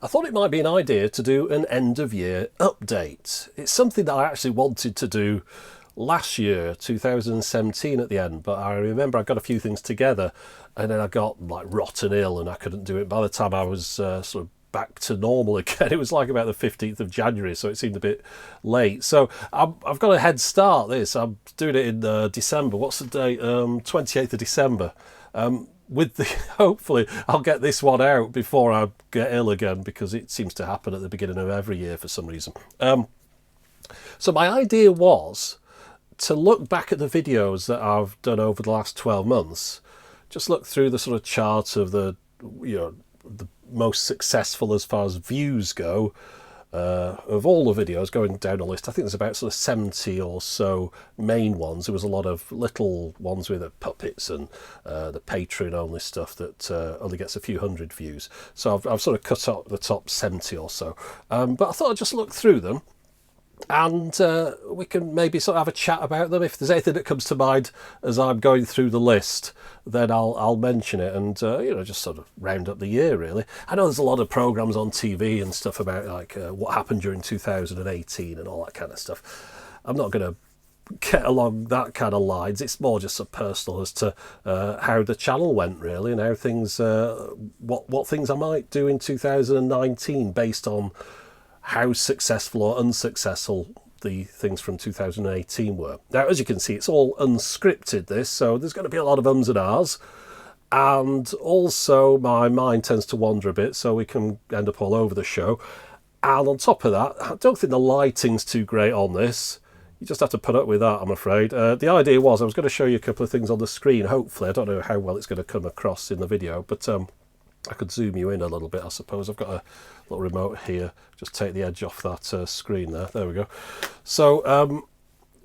I thought it might be an idea to do an end of year update. It's something that I actually wanted to do last year, 2017 at the end, but I remember I got a few things together and then I got like rotten ill and I couldn't do it. By the time I was sort of back to normal again, it was like about the 15th of January, so it seemed a bit late. So I've got a head start this. I'm doing it in December. What's the date? 28th of December. With the hopefully I'll get this one out before I get ill again, because it seems to happen at the beginning of every year for some reason. So my idea was to look back at the videos that I've done over the last 12 months, just look through the sort of chart of the most successful as far as views go, of all the videos, going down a list. I think there's about sort of 70 or so main ones. There was a lot of little ones with the puppets and the Patreon only stuff that only gets a few hundred views. So I've sort of cut out the top 70 or so. But I thought I'd just look through them, and we can maybe sort of have a chat about them. If there's anything that comes to mind as I'm going through the list, then I'll mention it, and just sort of round up the year really. I know there's a lot of programs on TV and stuff about like what happened during 2018 and all that kind of stuff. I'm not going to get along that kind of lines. It's more just so personal as to how the channel went really, and how things what things I might do in 2019 based on how successful or unsuccessful the things from 2018 were. Now, as you can see, it's all unscripted, this, so there's going to be a lot of ums and ahs, and also my mind tends to wander a bit, so we can end up all over the show. And on top of that, I don't think the lighting's too great on this. You just have to put up with that, I'm afraid. The idea was I was going to show you a couple of things on the screen, hopefully. I don't know how well it's going to come across in the video, but I could zoom you in a little bit, I suppose. I've got a little remote here. Just take the edge off that screen there. There we go. So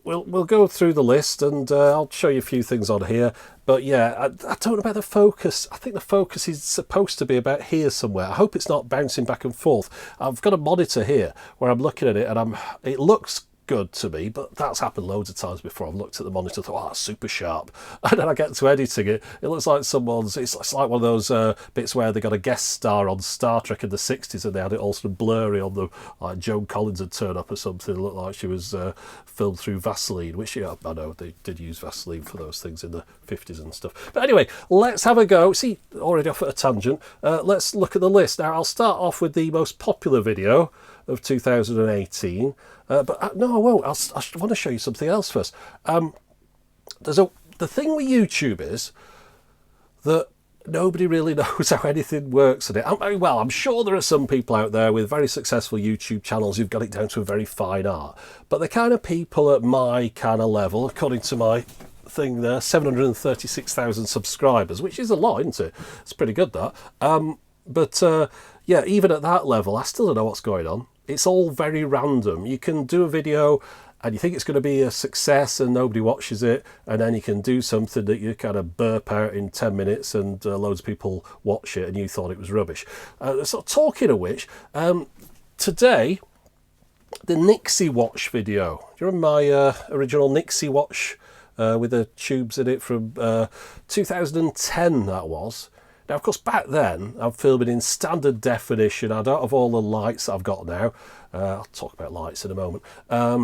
we'll go through the list, and I'll show you a few things on here. But yeah, I don't know about the focus. I think the focus is supposed to be about here somewhere. I hope it's not bouncing back and forth. I've got a monitor here where I'm looking at it, and it looks good to me, but that's happened loads of times before. I've looked at the monitor and thought, oh, that's super sharp, and then I get to editing it, it looks like it's like one of those bits where they got a guest star on Star Trek in the 60s and they had it all sort of blurry on them, like Joan Collins had turned up or something. It looked like she was filmed through Vaseline, which, yeah, I know they did use Vaseline for those things in the 50s and stuff. But anyway, let's have a go. See, already off at a tangent. Let's look at the list. Now, I'll start off with the most popular video of 2018. But no, I won't. I want to show you something else first. The thing with YouTube is that nobody really knows how anything works in it. I'm sure there are some people out there with very successful YouTube channels who've got it down to a very fine art. But the kind of people at my kind of level, according to my thing there, 736,000 subscribers, which is a lot, isn't it? It's pretty good, that. Yeah, even at that level, I still don't know what's going on. It's all very random. You can do a video and you think it's going to be a success and nobody watches it, and then you can do something that you kind of burp out in 10 minutes and loads of people watch it and you thought it was rubbish. So talking of which, today, the Nixie Watch video. Do you remember my original Nixie Watch with the tubes in it from 2010, that was? Now, of course, back then, I'm filming in standard definition. I don't have all the lights that I've got now. I'll talk about lights in a moment. I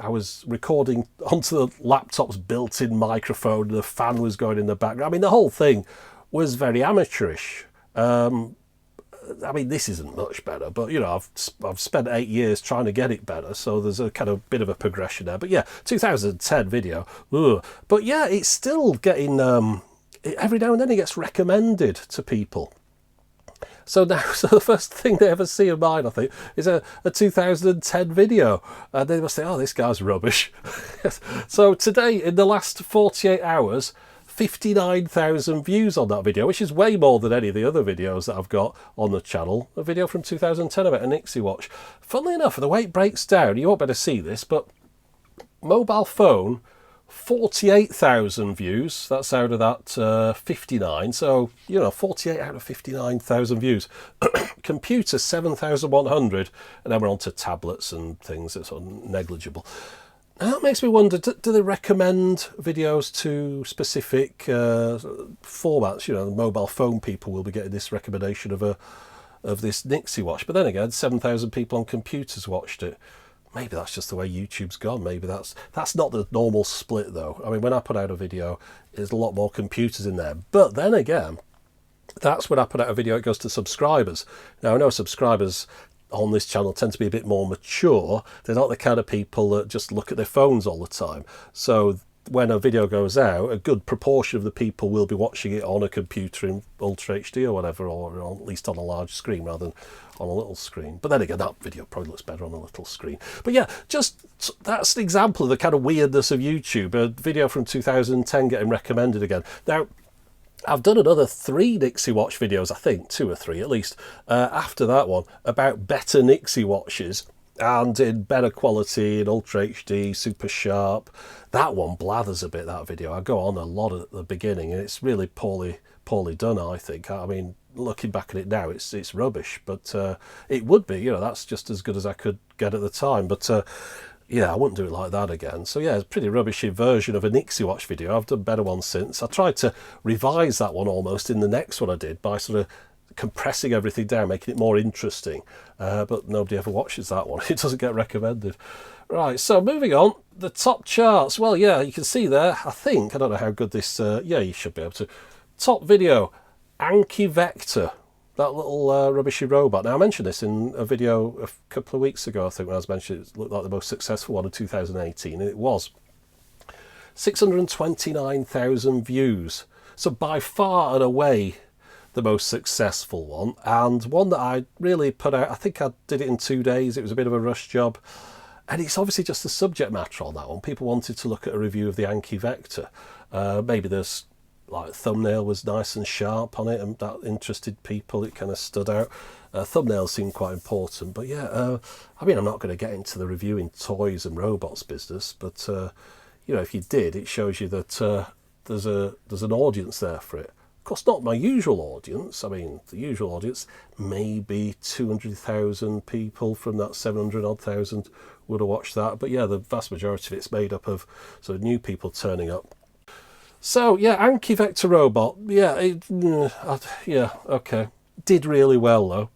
was recording onto the laptop's built-in microphone. The fan was going in the background. I mean, the whole thing was very amateurish. I mean, this isn't much better, but, I've spent 8 years trying to get it better, so there's a kind of bit of a progression there. But yeah, 2010 video. Ugh. But yeah, it's still getting... every now and then it gets recommended to people. So the first thing they ever see of mine, I think, is a 2010 video. And they must say, oh, this guy's rubbish. So today, in the last 48 hours, 59,000 views on that video, which is way more than any of the other videos that I've got on the channel. A video from 2010 about a Nixie watch. Funnily enough, the way it breaks down, you won't be able to see this, but mobile phone, 48,000 views. That's out of that 59. So, 48 out of 59,000 views. Computer, 7,100. And then we're on to tablets and things that's sort of negligible. Now, that makes me wonder, do they recommend videos to specific formats? The mobile phone people will be getting this recommendation of a of this Nixie watch. But then again, 7,000 people on computers watched it. Maybe that's just the way YouTube's gone. Maybe that's not the normal split, though. I mean, when I put out a video, there's a lot more computers in there. But then again, that's when I put out a video, it goes to subscribers. Now, I know subscribers on this channel tend to be a bit more mature. They're not the kind of people that just look at their phones all the time. So when a video goes out, a good proportion of the people will be watching it on a computer in Ultra HD or whatever, or at least on a large screen rather than on a little screen. But then again, that video probably looks better on a little screen. But yeah, just that's an example of the kind of weirdness of YouTube. A video from 2010 getting recommended again. Now, I've done another 3 Nixie watch videos, I think, 2 or 3 at least, after that one, about better Nixie watches and in better quality, in Ultra HD, super sharp. That one blathers a bit, that video. I go on a lot at the beginning, and it's really poorly done, I think. I mean, looking back at it now, it's rubbish, but it would be, you know, that's just as good as I could get at the time. But yeah, I wouldn't do it like that again. So yeah, it's a pretty rubbishy version of a Nixie watch video. I've done better ones since. I tried to revise that one almost in the next one I did by sort of compressing everything down, making it more interesting. But nobody ever watches that one. It doesn't get recommended. Right, so moving on, the top charts. Well, yeah, you can see there, I think, I don't know how good this, yeah, you should be able to. Top video, Anki Vector. That little rubbishy robot. Now, I mentioned this in a video a couple of weeks ago, I think, when I was mentioning it looked like the most successful one of 2018, and it was. 629,000 views. So by far and away the most successful one, and one that I really put out. I think I did it in 2 days. It was a bit of a rush job. And it's obviously just the subject matter on that one. People wanted to look at a review of the Anki Vector. Maybe there's like thumbnail was nice and sharp on it, and that interested people. It kind of stood out. Thumbnails seemed quite important, but yeah, I mean, I'm not going to get into the reviewing toys and robots business, but you know, if you did, it shows you that there's an audience there for it. Of course, not my usual audience. I mean, the usual audience, maybe 200,000 people from that 700,000 would have watched that, but yeah, the vast majority of it's made up of sort of new people turning up. So yeah, Anki Vector robot, yeah, yeah, okay, did really well though.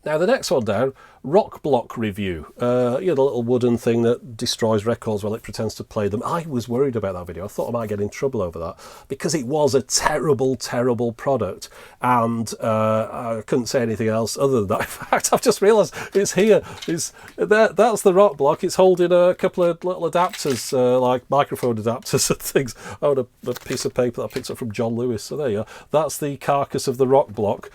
Now the next one down, Rock Block review. You know, the little wooden thing that destroys records while it pretends to play them. I was worried about that video. I thought I might get in trouble over that because it was a terrible, terrible product, and I couldn't say anything else other than that. In fact, I've just realised it's here. That's the Rock Block. It's holding a couple of little adapters, like microphone adapters and things. Oh, and a piece of paper that I picked up from John Lewis. So there you are. That's the carcass of the Rock Block.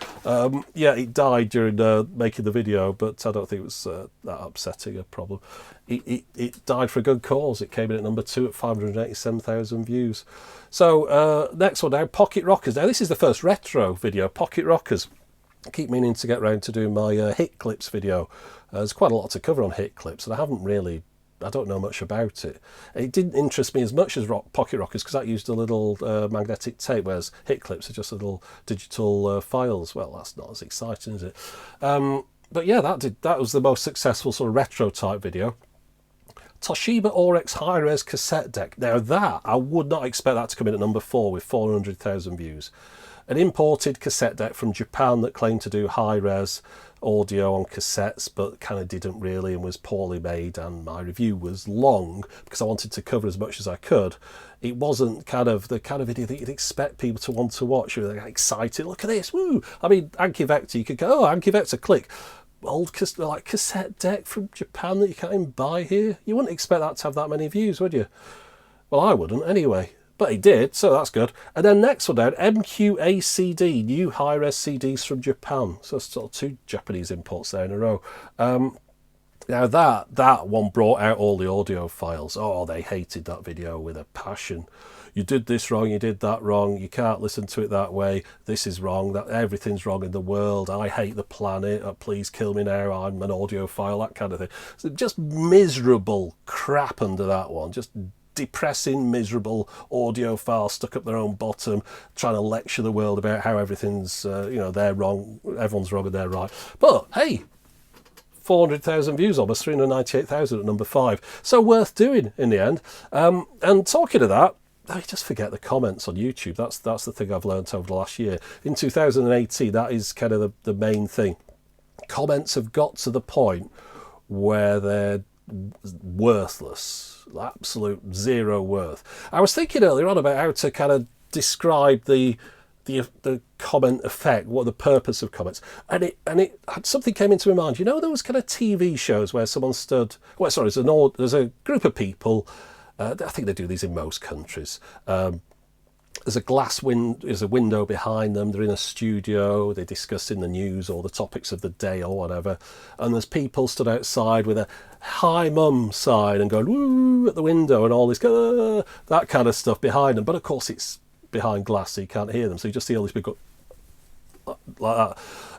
Yeah, it died during making the video, but I don't think it was that upsetting a problem. It died for a good cause. It came in at number 2 at 587,000 views. So next one now, Pocket Rockers. Now this is the first retro video, Pocket Rockers. I keep meaning to get round to doing my hit clips video. There's quite a lot to cover on hit clips, and I don't know much about it. It didn't interest me as much as Pocket Rockers because that used a little magnetic tape, whereas hit clips are just little digital files. Well, that's not as exciting, is it? But yeah, that was the most successful sort of retro type video. Toshiba Orex high-res cassette deck. Now that, I would not expect that to come in at number 4 with 400,000 views. An imported cassette deck from Japan that claimed to do high-res audio on cassettes, but kind of didn't really, and was poorly made, and my review was long because I wanted to cover as much as I could. It wasn't kind of the kind of video that you'd expect people to want to watch. You're like excited, look at this, woo! I mean, Anki Vector, you could go, oh, Anki Vector, click. Old like cassette deck from Japan that you can't even buy here. You wouldn't expect that to have that many views, would you? Well, I wouldn't anyway. But he did, so that's good. And then next one down, MQACD, new high-res CDs from Japan. So sort of 2 Japanese imports there in a row. Now that one brought out all the audio files. Oh, they hated that video with a passion. You did this wrong, you did that wrong, you can't listen to it that way, this is wrong, that everything's wrong in the world, I hate the planet, please kill me now, I'm an audiophile, that kind of thing. So just miserable crap under that one, just depressing, miserable audiophile stuck up their own bottom, trying to lecture the world about how everything's, you know, they're wrong, everyone's wrong and they're right. But hey, 400,000 views, almost 398,000 at number 5. So worth doing in the end. And talking of that, I just forget the comments on YouTube. That's the thing I've learned over the last year. In 2018, that is kind of the main thing. Comments have got to the point where they're worthless, absolute zero worth. I was thinking earlier on about how to kind of describe the comment effect, what the purpose of comments, and it something came into my mind. You know those kind of TV shows where someone stood. Well, sorry, there's a group of people. I think they do these in most countries. There's a window behind them. They're in a studio. They're discussing the news or the topics of the day or whatever. And there's people stood outside with a "Hi Mum" sign and going "woo" at the window and all this that kind of stuff behind them. But of course it's behind glass, so you can't hear them. So you just see all these people go like that,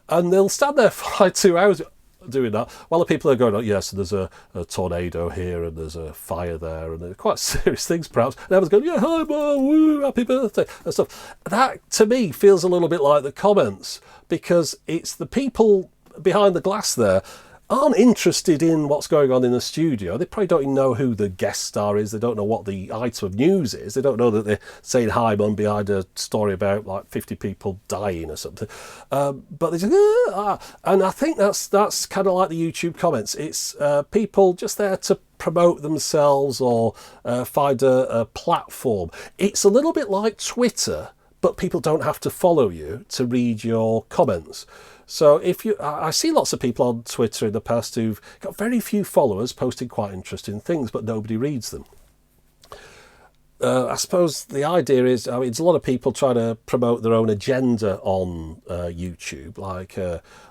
and they'll stand there for like 2 hours doing that while the people are going, "Oh yes, there's a tornado here and there's a fire there," and they're quite serious things perhaps, and everyone's going, "Yeah, hi Mum, woo, happy birthday," and stuff. That to me feels a little bit like the comments, because it's the people behind the glass there aren't interested in what's going on in the studio. They probably don't even know who the guest star is. They don't know what the item of news is. They don't know that they're saying "Hi Mum" behind a story about like 50 people dying or something. But they just, and I think that's kind of like the YouTube comments. It's people just there to promote themselves or find a platform. It's a little bit like Twitter, but people don't have to follow you to read your comments. So I see lots of people on Twitter in the past who've got very few followers posting quite interesting things, but nobody reads them. I suppose the idea is, I mean, there's a lot of people trying to promote their own agenda on YouTube, like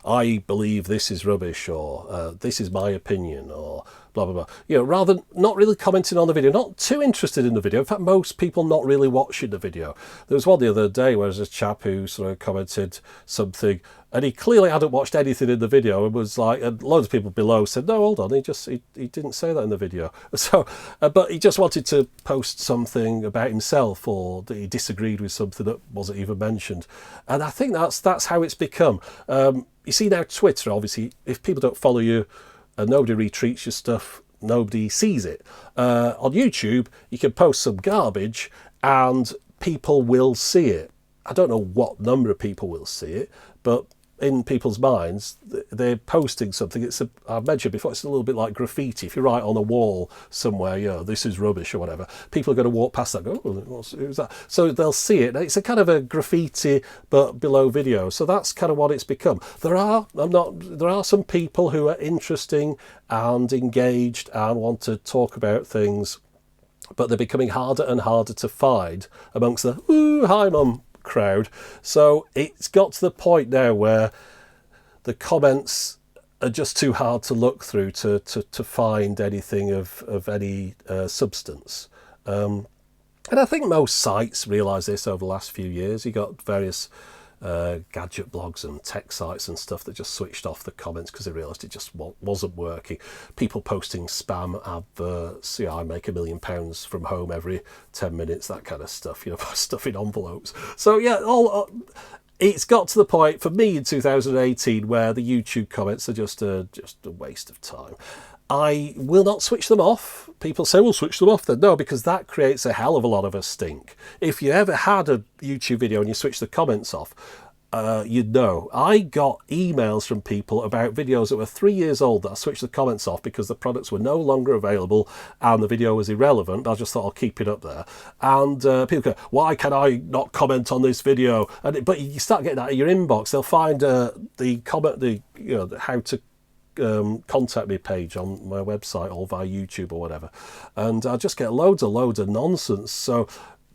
"I believe this is rubbish," or "this is my opinion," or blah blah blah. You know, rather than not really commenting on the video, not too interested in the video. In fact, most people not really watching the video. There was one the other day where there was a chap who sort of commented something, and he clearly hadn't watched anything in the video, and was like, and loads of people below said, "No, hold on, he didn't say that in the video." So, but he just wanted to post something about himself, or that he disagreed with something that wasn't even mentioned. And I think that's how it's become. You see now, Twitter, obviously, if people don't follow you and nobody retweets your stuff, nobody sees it. On YouTube, you can post some garbage and people will see it. I don't know what number of people will see it, but in people's minds, they're posting something. I've mentioned before, it's a little bit like graffiti. If you write on a wall somewhere, you know, "This is rubbish" or whatever, people are going to walk past that and go, "Oh, who's that?" So they'll see it. It's a kind of a graffiti, but below video. So that's kind of what it's become. There are some people who are interesting and engaged and want to talk about things, but they're becoming harder and harder to find amongst the "Ooh, hi Mum" crowd. So it's got to the point now where the comments are just too hard to look through to find anything of any substance. And I think most sites realise this over the last few years. You got various gadget blogs and tech sites and stuff that just switched off the comments because they realised it just wasn't working. People posting spam adverts, you know, "I make £1 million from home every 10 minutes, that kind of stuff, you know, stuff in envelopes. So yeah, it's got to the point for me in 2018 where the YouTube comments are just a waste of time. I will not switch them off. People say, "We'll switch them off then." No, because that creates a hell of a lot of a stink. If you ever had a YouTube video and you switch the comments off, you'd know. I got emails from people about videos that were 3 years old that I switched the comments off because the products were no longer available and the video was irrelevant. I just thought I'll keep it up there. And people go, "Why can I not comment on this video?" But you start getting that in your inbox. They'll find how to contact me page on my website or via YouTube or whatever, and I just get loads of nonsense. So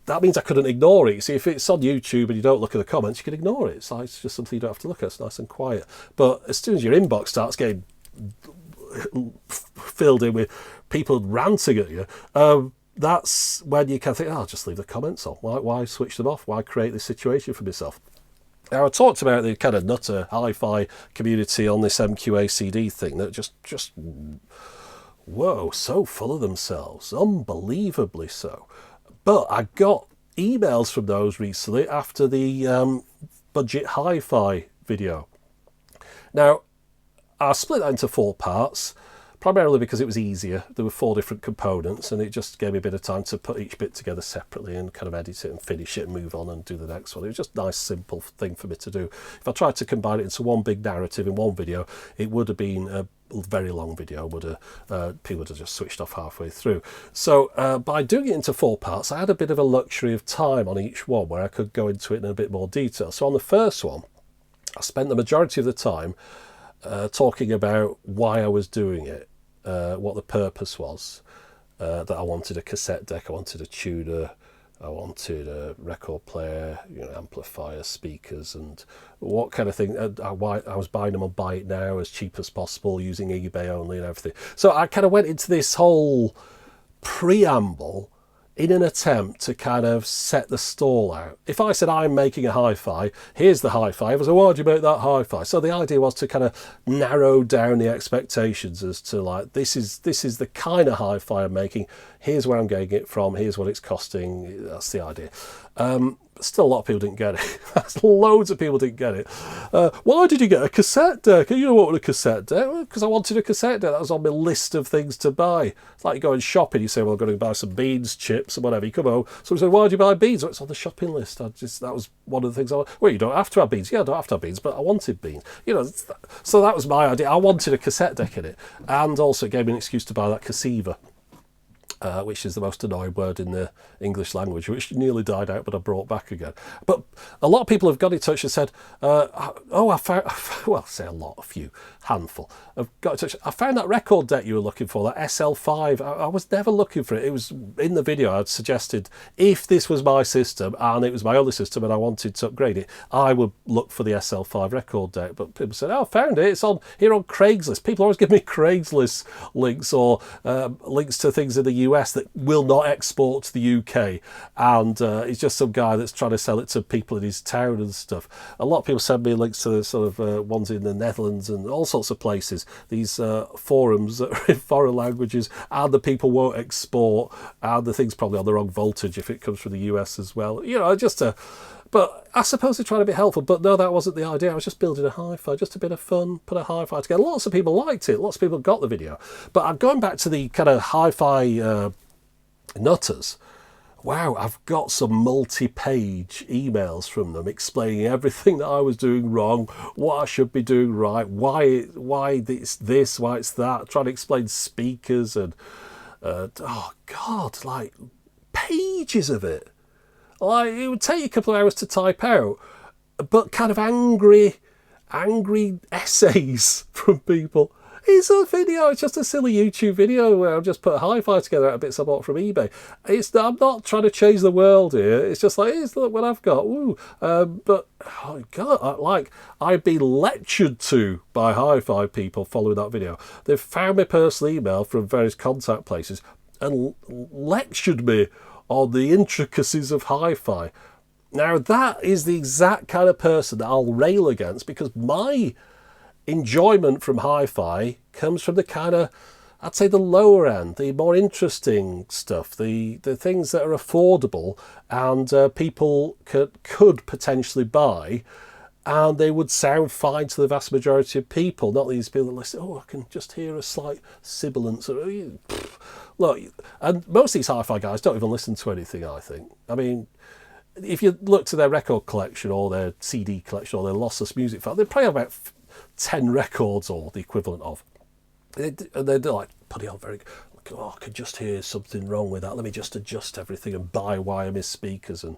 that means I couldn't ignore it. See, if it's on YouTube and you don't look at the comments, you can ignore it. It's just something you don't have to look at. It's nice and quiet. But as soon as your inbox starts getting filled in with people ranting at you, that's when you can think, "Oh, I'll just leave the comments on. Why switch them off? Why create this situation for myself?" Now, I talked about the kind of nutter hi-fi community on this MQACD thing that just whoa, so full of themselves, unbelievably so. But I got emails from those recently after the budget hi-fi video. Now, I'll split that into 4 parts. primarily because it was easier. There were 4 different components, and it just gave me a bit of time to put each bit together separately and kind of edit it and finish it and move on and do the next one. It was just a nice, simple thing for me to do. If I tried to combine it into one big narrative in one video, it would have been a very long video. People would have just switched off halfway through. So by doing it into 4 parts, I had a bit of a luxury of time on each one where I could go into it in a bit more detail. So on the first one, I spent the majority of the time talking about why I was doing it, what the purpose was, that I wanted a cassette deck, I wanted a tuner, I wanted a record player, amplifier, speakers, and what kind of thing. Why I was buying them on Buy It Now as cheap as possible, using eBay only and everything. So I kind of went into this whole preamble in an attempt to kind of set the stall out. If I said I'm making a hi-fi, here's the hi-fi, I was like, why do you make that hi-fi? So the idea was to kind of narrow down the expectations as to like, this is the kind of hi-fi I'm making, here's where I'm getting it from, here's what it's costing. That's the idea. Still, a lot of people didn't get it. Loads of people didn't get it. Why did you get a cassette deck? You know what, a cassette deck? Because I wanted a cassette deck. That was on my list of things to buy. It's like you go shopping, you say, well, I'm going to buy some beans, chips, and whatever. You come home, someone said, why did you buy beans? Well, it's on the shopping list. That was one of the things. Well, you don't have to have beans. Yeah, I don't have to have beans, but I wanted beans. So that was my idea. I wanted a cassette deck in it. And also it gave me an excuse to buy that Cassiva. Which is the most annoying word in the English language, which nearly died out, but I brought back again. But a lot of people have got in touch and said, I found, well, say a lot, a few, handful, have got in touch. I found that record deck you were looking for, that SL5. I was never looking for it. It was in the video. I'd suggested if this was my system and it was my only system and I wanted to upgrade it, I would look for the SL5 record deck. But people said, I found it. It's on here on Craigslist. People always give me Craigslist links or links to things in the US that will not export to the UK, and it's just some guy that's trying to sell it to people in his town and stuff. A lot of people send me links to the sort of ones in the Netherlands and all sorts of places, these forums that are in foreign languages, and the people won't export, and the thing's probably on the wrong voltage if it comes from the US as well. But I suppose they're trying to be helpful, but no, that wasn't the idea. I was just building a hi-fi, just a bit of fun, put a hi-fi together. Lots of people liked it. Lots of people got the video. But I'm going back to the kind of hi-fi nutters. Wow, I've got some multi-page emails from them explaining everything that I was doing wrong, what I should be doing right, why it's this, why it's that, trying to explain speakers and, oh God, like pages of it. Like, it would take you a couple of hours to type out, but kind of angry essays from people. It's a video, it's just a silly YouTube video where I've just put a hi-fi together out of bits I bought from eBay. I'm not trying to change the world here. It's just like, here's look what I've got. Ooh. But, oh God, I've been lectured to by hi-fi people following that video. They've found my personal email from various contact places and lectured me on the intricacies of hi-fi. Now, that is the exact kind of person that I'll rail against, because my enjoyment from hi-fi comes from the kind of, I'd say, the lower end, the more interesting stuff, the things that are affordable and people could potentially buy, and they would sound fine to the vast majority of people, not these people that listen, I can just hear a slight sibilance. Look, and most of these hi-fi guys don't even listen to anything, I think. I mean, if you look to their record collection or their CD collection or their lossless music file, they probably have about 10 records or the equivalent of. And they're like, put it on very, I can just hear something wrong with that. Let me just adjust everything and buy wireless speakers. And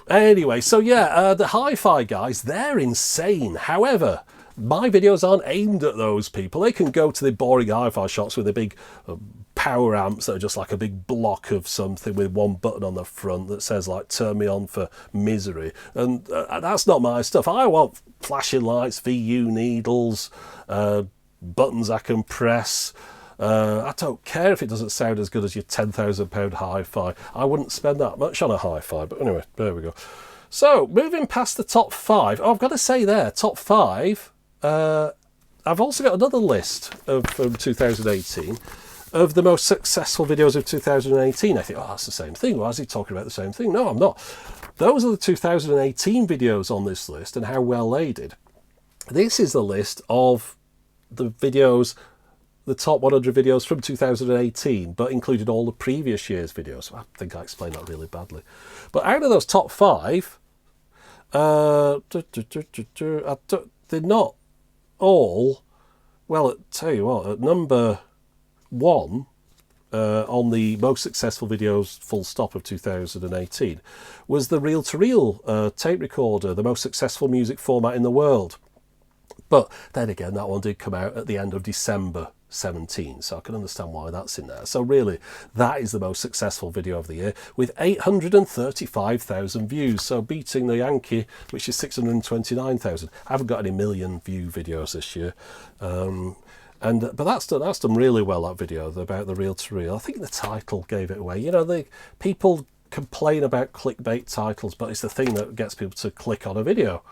anyway, so yeah, the hi-fi guys, they're insane. However, my videos aren't aimed at those people. They can go to the boring hi-fi shops with the big power amps that are just like a big block of something with one button on the front that says like, turn me on for misery. And that's not my stuff. I want flashing lights, VU needles, buttons I can press. I don't care if it doesn't sound as good as your £10,000 hi-fi. I wouldn't spend that much on a hi-fi, but anyway, there we go. So, moving past the top 5, I've got to say there, top 5, I've also got another list from 2018 of the most successful videos of 2018. I think, that's the same thing. Why is he talking about the same thing? No, I'm not. Those are the 2018 videos on this list and how well they did. This is the list of the videos the top 100 videos from 2018, but included all the previous year's videos. I think I explained that really badly. But out of those top 5, they're not all. Well, I'll tell you what, at number 1 on the most successful videos, full stop, of 2018, was the reel-to-reel tape recorder, the most successful music format in the world. But then again, that one did come out at the end of December 17, so I can understand why that's in there. So really, that is the most successful video of the year, with 835,000 views, so beating the Yankee, which is 629,000. I haven't got any million view videos this year, but that's done really well, that video about the reel-to-reel. I think the title gave it away. You know, people complain about clickbait titles, but it's the thing that gets people to click on a video.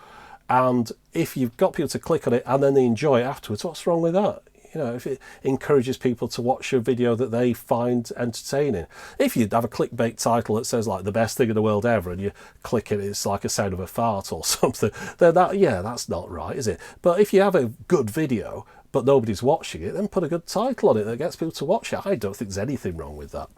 And if you've got people to click on it and then they enjoy it afterwards, what's wrong with that? You know, if it encourages people to watch a video that they find entertaining. If you have a clickbait title that says like the best thing in the world ever, and you click it, it's like a sound of a fart or something, then that's not right, is it? But if you have a good video but nobody's watching it, then put a good title on it that gets people to watch it. I don't think there's anything wrong with that.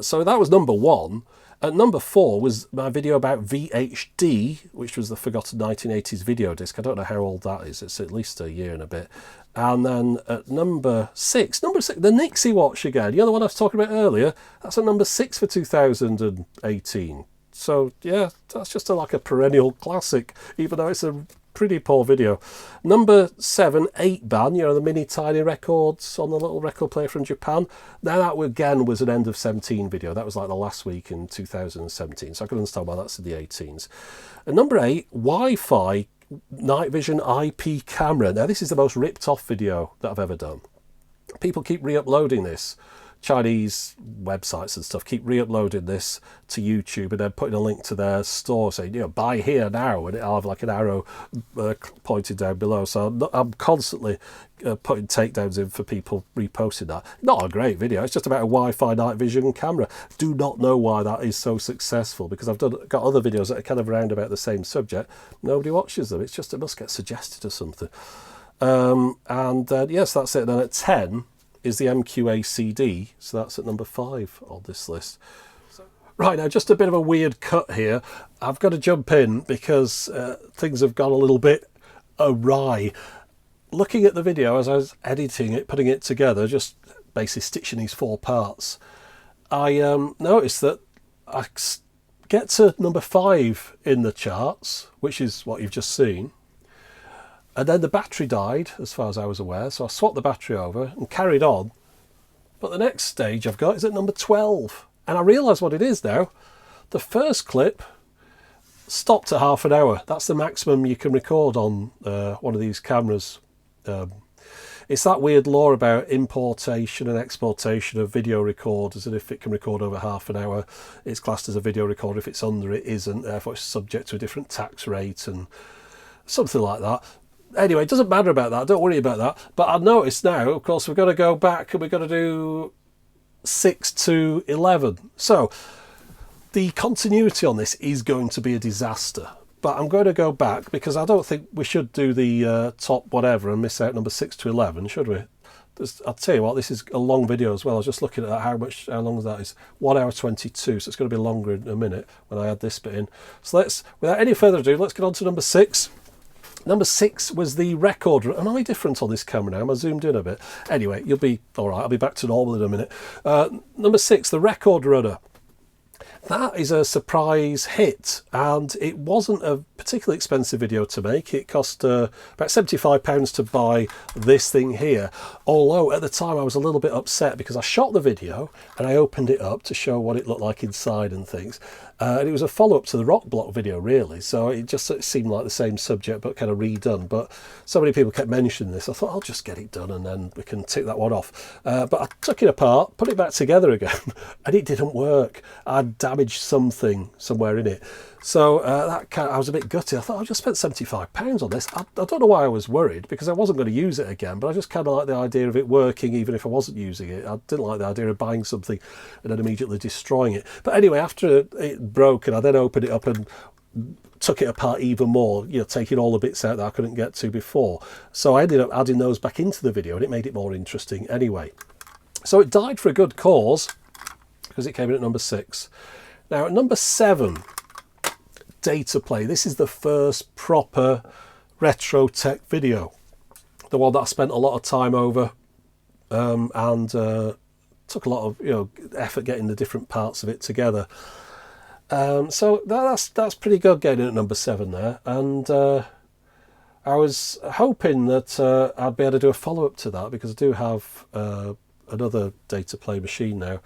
So that was number 1. At number 4 was my video about VHD, which was the forgotten 1980s video disc. I don't know how old that is. It's at least a year and a bit. And then at number 6, the Nixie Watch again. You know, the one I was talking about earlier? That's at number 6 for 2018. So, yeah, that's just like a perennial classic, even though it's a pretty poor video. Number 7, 8-Ban, you know, the mini tiny records on the little record player from Japan. Now that again was an end of 17 video. That was like the last week in 2017, so I can understand why that's in the 18s. And number 8, Wi-Fi night vision IP camera. Now this is the most ripped off video that I've ever done. People keep re-uploading this. Chinese websites and stuff keep re-uploading this to YouTube and then putting a link to their store saying, you know, buy here now, and it'll have like an arrow pointed down below. So I'm constantly putting takedowns in for people reposting that. Not a great video. It's just about a Wi-Fi night vision camera. Do not know why that is so successful, because I've got other videos that are kind of around about the same subject. Nobody watches them. It's just it must get suggested or something. Yes, that's it. And then at 10 is the MQACD, so that's at number 5 on this list. Right, now just a bit of a weird cut here. I've got to jump in because things have gone a little bit awry. Looking at the video as I was editing it, putting it together, just basically stitching these 4 parts, I noticed that I get to number 5 in the charts, which is what you've just seen. And then the battery died, as far as I was aware, so I swapped the battery over and carried on. But the next stage I've got is at number 12. And I realise what it is now. The first clip stopped at half an hour. That's the maximum you can record on one of these cameras. It's that weird law about importation and exportation of video recorders, and if it can record over half an hour, it's classed as a video recorder. If it's under, it isn't. Therefore, it's subject to a different tax rate and something like that. Anyway, it doesn't matter about that. Don't worry about that. But I noticed now, of course, we've got to go back and we've got to do 6 to 11. So the continuity on this is going to be a disaster. But I'm going to go back because I don't think we should do the top whatever and miss out number 6 to 11, should we? I'll tell you what, this is a long video as well. I was just looking at how long that is. 1 hour 22, so it's going to be longer in a minute when I add this bit in. So let's, without any further ado, let's get on to number 6. Number 6 was the record. Am I different on this camera now? Am I zoomed in a bit? Anyway, you'll be all right. I'll be back to normal in a minute. Number 6, the record runner. That is a surprise hit, and it wasn't a particularly expensive video to make. It cost about £75 to buy this thing here, although at the time I was a little bit upset because I shot the video and I opened it up to show what it looked like inside and things, and it was a follow-up to the Rock Block video really, so it just seemed like the same subject but kind of redone. But so many people kept mentioning this, I thought I'll just get it done and then we can tick that one off. But I took it apart, put it back together again and it didn't work. I damaged something somewhere in it. So I was a bit gutted. I thought I just spent £75 on this. I don't know why I was worried, because I wasn't going to use it again, but I just kind of like the idea of it working even if I wasn't using it. I didn't like the idea of buying something and then immediately destroying it. But anyway, after it broke and I then opened it up and took it apart even more, taking all the bits out that I couldn't get to before. So I ended up adding those back into the video, and it made it more interesting anyway. So it died for a good cause, because it came in at number 6. Now at number 7, Data Play. This is the first proper retro tech video, the one that I spent a lot of time over, and took a lot of effort getting the different parts of it together. So that's pretty good getting at number 7 there, and I was hoping that I'd be able to do a follow-up to that, because I do have another Data Play machine now,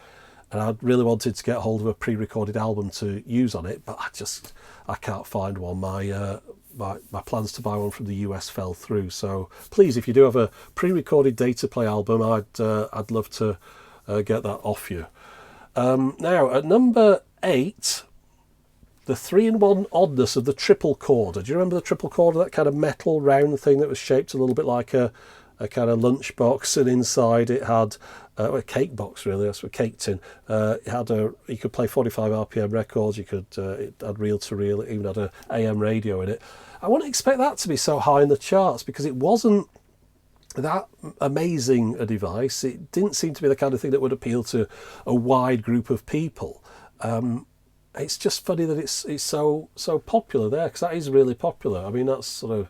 and I really wanted to get hold of a pre-recorded album to use on it, but I can't find one. My plans to buy one from the US fell through. So please, if you do have a pre-recorded Data Play album, I'd love to get that off you. Now at number 8, the 3-in-1 oddness of the triple corder. Do you remember the triple corder, that kind of metal round thing that was shaped a little bit like a kind of lunchbox, and inside it had a cake box, really. That's a cake tin. It had you could play 45 RPM records. You could it had reel to reel. It even had a AM radio in it. I wouldn't expect that to be so high in the charts, because it wasn't that amazing a device. It didn't seem to be the kind of thing that would appeal to a wide group of people. It's just funny that it's so popular there, because that is really popular. I mean, that's sort of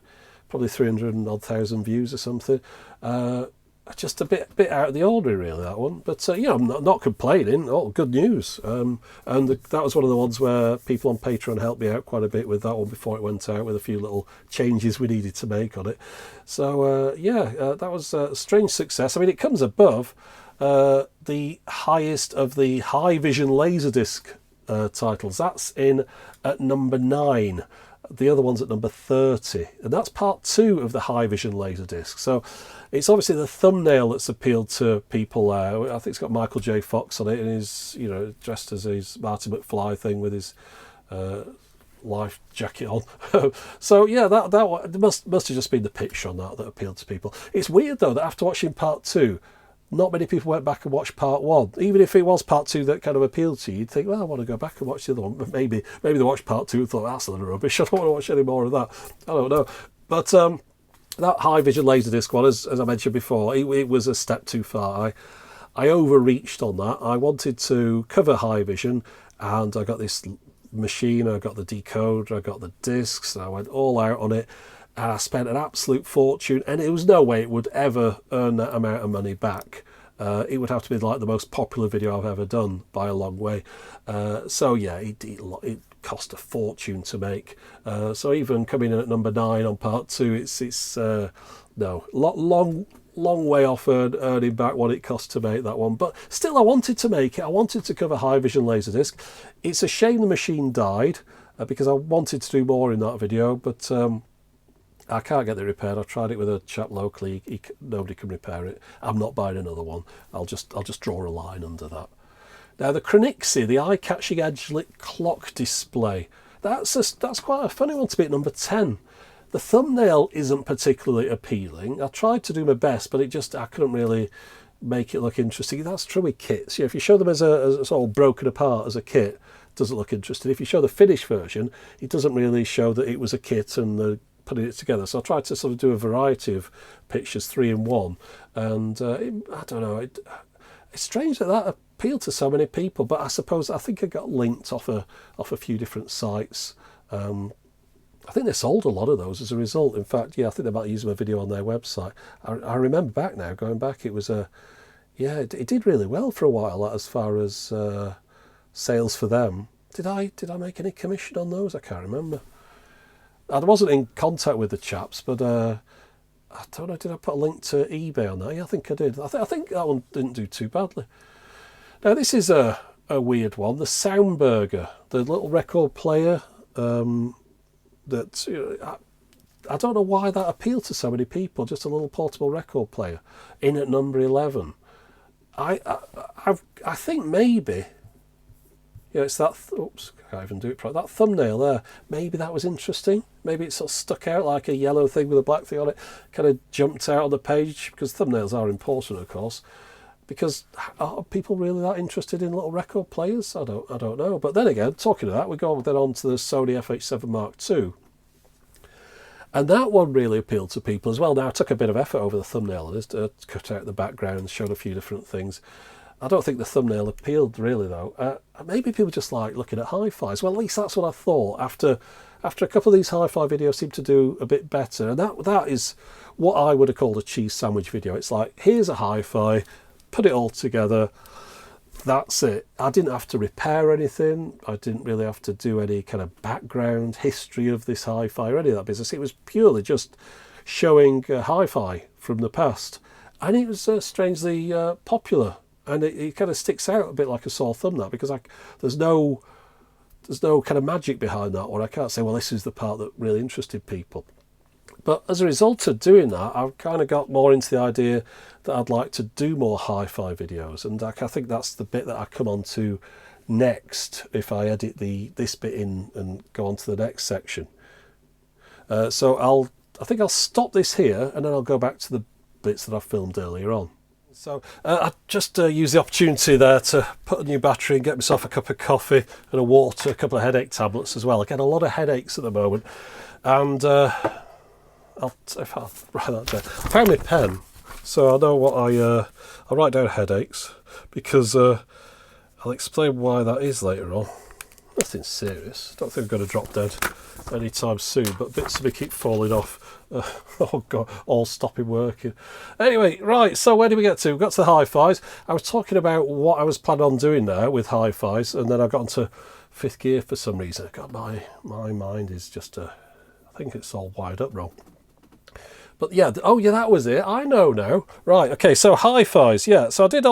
probably 300,000 views or something. Just a bit out of the ordinary, really, that one. But I'm not complaining. Oh, good news. And that was one of the ones where people on Patreon helped me out quite a bit with that one before it went out, with a few little changes we needed to make on it. So that was a strange success. I mean, it comes above the highest of the High Vision Laserdisc titles. That's in at number 9. The other one's at number 30, and that's part 2 of the High Vision Laserdisc. So it's obviously the thumbnail that's appealed to people. I think it's got Michael J. Fox on it, and he's dressed as his Marty McFly thing with his life jacket on. So yeah, that must have just been the pitch on that appealed to people. It's weird though that after watching part 2, not many people went back and watched part 1. Even if it was part 2 that kind of appealed to you, you'd think, well, I want to go back and watch the other one. But maybe they watched part 2 and thought, that's a little rubbish. I don't want to watch any more of that. I don't know. But that High Vision Laserdisc one, as I mentioned before, it was a step too far. I overreached on that. I wanted to cover High Vision, and I got this machine, I got the decoder, I got the discs, and I went all out on it. And I spent an absolute fortune, and there was no way it would ever earn that amount of money back. It would have to be like the most popular video I've ever done by a long way. So yeah, it cost a fortune to make. So even coming in at number 9 on part 2, it's long way off earning back what it cost to make that one. But still, I wanted to make it. I wanted to cover High Vision Laserdisc. It's a shame the machine died, because I wanted to do more in that video, but I can't get it repaired. I've tried it with a chap locally. Nobody can repair it. I'm not buying another one. I'll just draw a line under that. Now the Chronixie, the eye-catching edge-lit clock display. That's quite a funny one to be at number 10. The thumbnail isn't particularly appealing. I tried to do my best, but I couldn't really make it look interesting. That's true with kits. If you show them as sort of broken apart as a kit, it doesn't look interesting. If you show the finished version, it doesn't really show that it was a kit and putting it together. So I tried to sort of do a variety of pictures, 3-in-1, and I don't know, it's strange that appealed to so many people, but I think I got linked off a few different sites. I think they sold a lot of those as a result. In fact, I think they might use my video on their website. I remember going back, it was it did really well for a while as far as sales for them. Did I make any commission on those? I can't remember. I wasn't in contact with the chaps, but I don't know, did I put a link to eBay on that? Yeah, I think I did. I think that one didn't do too badly. Now this is a weird one, the Soundburger, the little record player that I don't know why that appealed to so many people, just a little portable record player in at number 11. I think maybe, it's that, oops, I can't even do it properly. That thumbnail there, maybe that was interesting. Maybe it sort of stuck out like a yellow thing with a black thing on it, kind of jumped out on the page, because thumbnails are important, of course. because are people really that interested in little record players? I don't know. But then again, talking of that, we go then on to the Sony FH7 Mark II. And that one really appealed to people as well. Now, I took a bit of effort over the thumbnail on this to cut out the background, showed a few different things. I don't think the thumbnail appealed really, though. Maybe people just like looking at hi-fis. Well, at least that's what I thought. After a couple of these hi-fi videos seem to do a bit better. And that is what I would have called a cheese sandwich video. It's like, here's a hi-fi, put it all together. That's it. I didn't have to repair anything. I didn't really have to do any kind of background history of this hi-fi or any of that business. It was purely just showing hi-fi from the past. And it was strangely popular. And it kind of sticks out a bit like a sore thumb, that, because there's no kind of magic behind that, or I can't say, well, this is the part that really interested people. But as a result of doing that, I've kind of got more into the idea that I'd like to do more hi-fi videos. And I think that's the bit that I come on to next if I edit this bit in and go on to the next section. So I think I'll stop this here, and then I'll go back to the bits that I filmed earlier on. So I just used the opportunity there to put a new battery and get myself a cup of coffee and a water, a couple of headache tablets as well. I get a lot of headaches at the moment, and I'll write that down. I found my pen, so I know what I write down headaches, because I'll explain why that is later on. Nothing serious. Don't think I'm going to drop dead anytime soon, but bits of me keep falling off. Oh God, all stopping working. Anyway, right, so where did we get to? We got to the hi-fis. I was talking about what I was planning on doing there with hi-fis, and then I got into fifth gear for some reason. God, my mind is just, I think it's all wired up wrong. But yeah, oh yeah, that was it. I know now. Right, okay, so hi-fis, yeah. So I did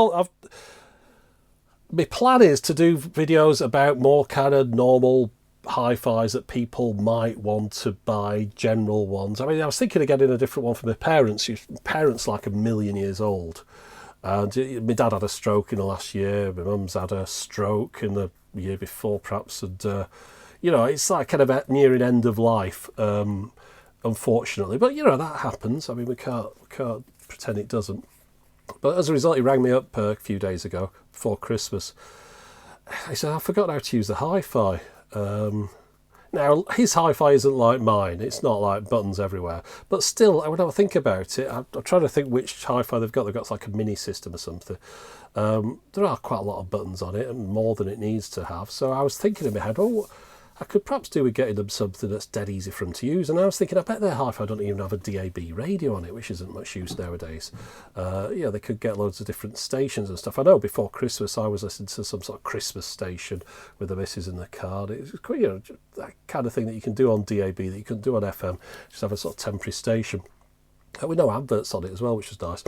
my plan is to do videos about more kind of normal hi-fis that people might want to buy, general ones. I mean, I was thinking of getting a different one for my parents. My parents like 1,000,000 years old. And my dad had a stroke in the last year. My mum's had a stroke in the year before, perhaps. And, it's like kind of nearing end of life, unfortunately. But, that happens. I mean, we can't pretend it doesn't. But as a result, he rang me up a few days ago, before Christmas. He said, I forgot how to use the hi-fi. Now, his hi-fi isn't like mine. It's not like buttons everywhere. But still, when I think about it, I'm trying to think which hi-fi they've got. They've got like a mini system or something. There are quite a lot of buttons on it, and more than it needs to have. So I was thinking in my head, I could perhaps do with getting them something that's dead easy for them to use. And I was thinking, I bet their hi-fi don't even have a DAB radio on it, which isn't much use nowadays. They could get loads of different stations and stuff. I know before Christmas I was listening to some sort of Christmas station with the missus in the car. It was quite, that kind of thing that you can do on DAB that you can do on FM. Just have a sort of temporary station. With no adverts on it as well, which was nice.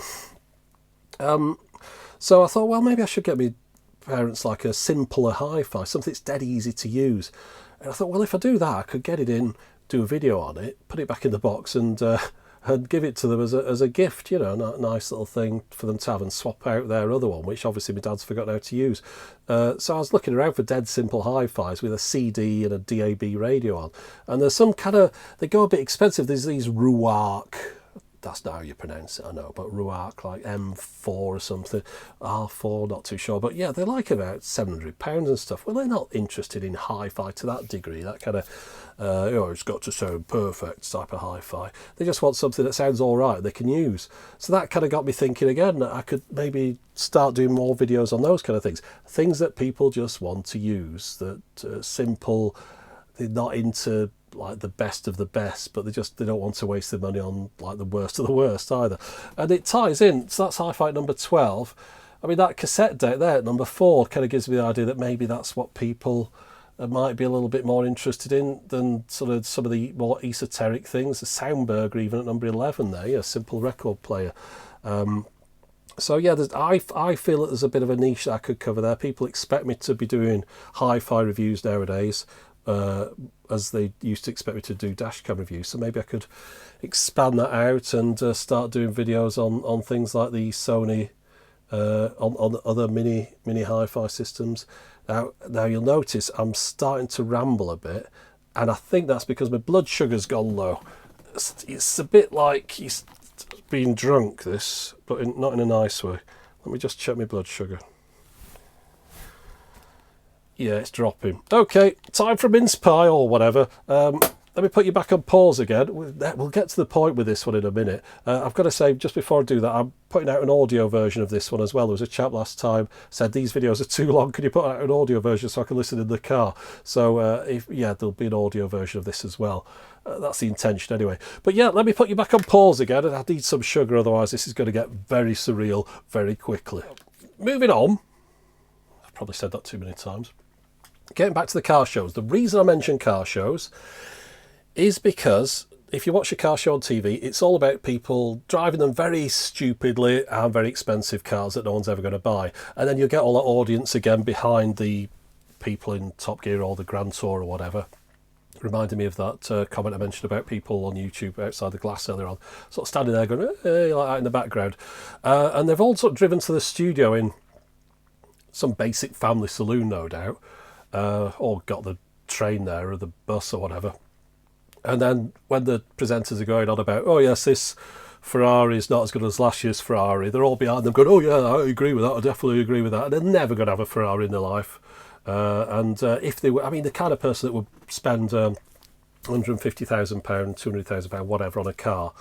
So I thought, well, maybe I should get me parents like a simpler hi-fi, something that's dead easy to use. And I thought, well, if I do that, I could get it in, do a video on it, put it back in the box, and give it to them as a gift, a nice little thing for them to have, and swap out their other one, which obviously my dad's forgotten how to use. So I was looking around for dead simple hi-fis with a CD and a DAB radio on. And there's some kind of, they go a bit expensive. There's these Ruark, that's not how you pronounce it, I know, but Ruark, like M4 or something, R4, not too sure. But yeah, they're like about £700 and stuff. Well, they're not interested in hi-fi to that degree, that kind of, it's got to sound perfect type of hi-fi. They just want something that sounds all right, they can use. So that kind of got me thinking again, that I could maybe start doing more videos on those kind of things. Things that people just want to use, that simple, they're not into like the best of the best, but they don't want to waste their money on like the worst of the worst either. And it ties in, so that's hi-fi number 12. I mean, that cassette deck there at number 4 kind of gives me the idea that maybe that's what people might be a little bit more interested in than sort of some of the more esoteric things. The Soundburger even at number 11 there, simple record player. So yeah, I feel that there's a bit of a niche that I could cover there. People expect me to be doing hi-fi reviews nowadays, as they used to expect me to do dashcam reviews. So maybe I could expand that out and start doing videos on things like the Sony, on other mini hi-fi systems. Now you'll notice I'm starting to ramble a bit, and I think that's because my blood sugar's gone low. It's a bit like he's been drunk, this, but not in a nice way. Let me just check my blood sugar. Yeah, it's dropping. Okay, time for a mince pie or whatever. Let me put you back on pause again. We'll get to the point with this one in a minute. I've got to say, just before I do that, I'm putting out an audio version of this one as well. There was a chap last time said these videos are too long. Can you put out an audio version so I can listen in the car? So, there'll be an audio version of this as well. That's the intention anyway. But yeah, let me put you back on pause again. And I need some sugar, otherwise this is going to get very surreal very quickly. Moving on. I've probably said that too many times. Getting back to the car shows. The reason I mention car shows is because if you watch a car show on TV, it's all about people driving them very stupidly and very expensive cars that no one's ever going to buy. And then you'll get all that audience again behind the people in Top Gear or the Grand Tour or whatever. Reminded me of that comment I mentioned about people on YouTube outside the glass earlier on, sort of standing there going, hey, like that in the background. And they've all sort of driven to the studio in some basic family saloon, no doubt, or got the train there or the bus or whatever. And then when the presenters are going on about, oh yes, this Ferrari is not as good as last year's Ferrari, they're all behind them going, oh yeah, I agree with that, I definitely agree with that. And they're never going to have a Ferrari in their life. If they were, I mean, the kind of person that would spend £150,000, £200,000, whatever on a car,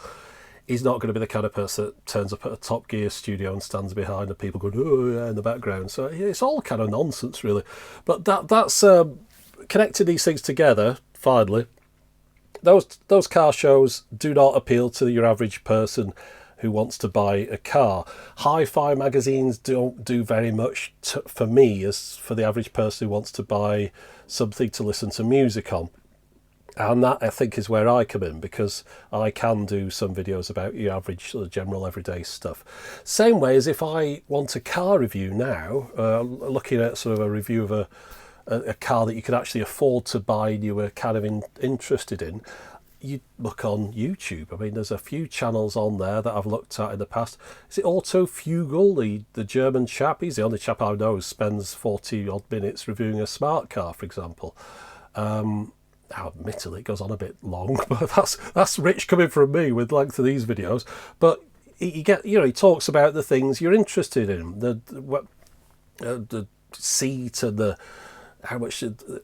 is not going to be the kind of person that turns up at a Top Gear studio and stands behind and people going, oh yeah, in the background. So it's all kind of nonsense, really. But that's connecting these things together, finally. Those car shows do not appeal to your average person who wants to buy a car. Hi-fi magazines don't do very much for me as for the average person who wants to buy something to listen to music on. And that, I think, is where I come in, because I can do some videos about your average sort of general everyday stuff. Same way as if I want a car review now, looking at sort of a review of a car that you could actually afford to buy and you were kind of interested in, you look on YouTube. I mean, there's a few channels on there that I've looked at in the past. Is it Auto Fugel, the German chap? He's the only chap I know who spends 40 odd minutes reviewing a smart car, for example. Now, admittedly, it goes on a bit long, but that's rich coming from me with length of these videos. But he talks about the things you're interested in, the seat and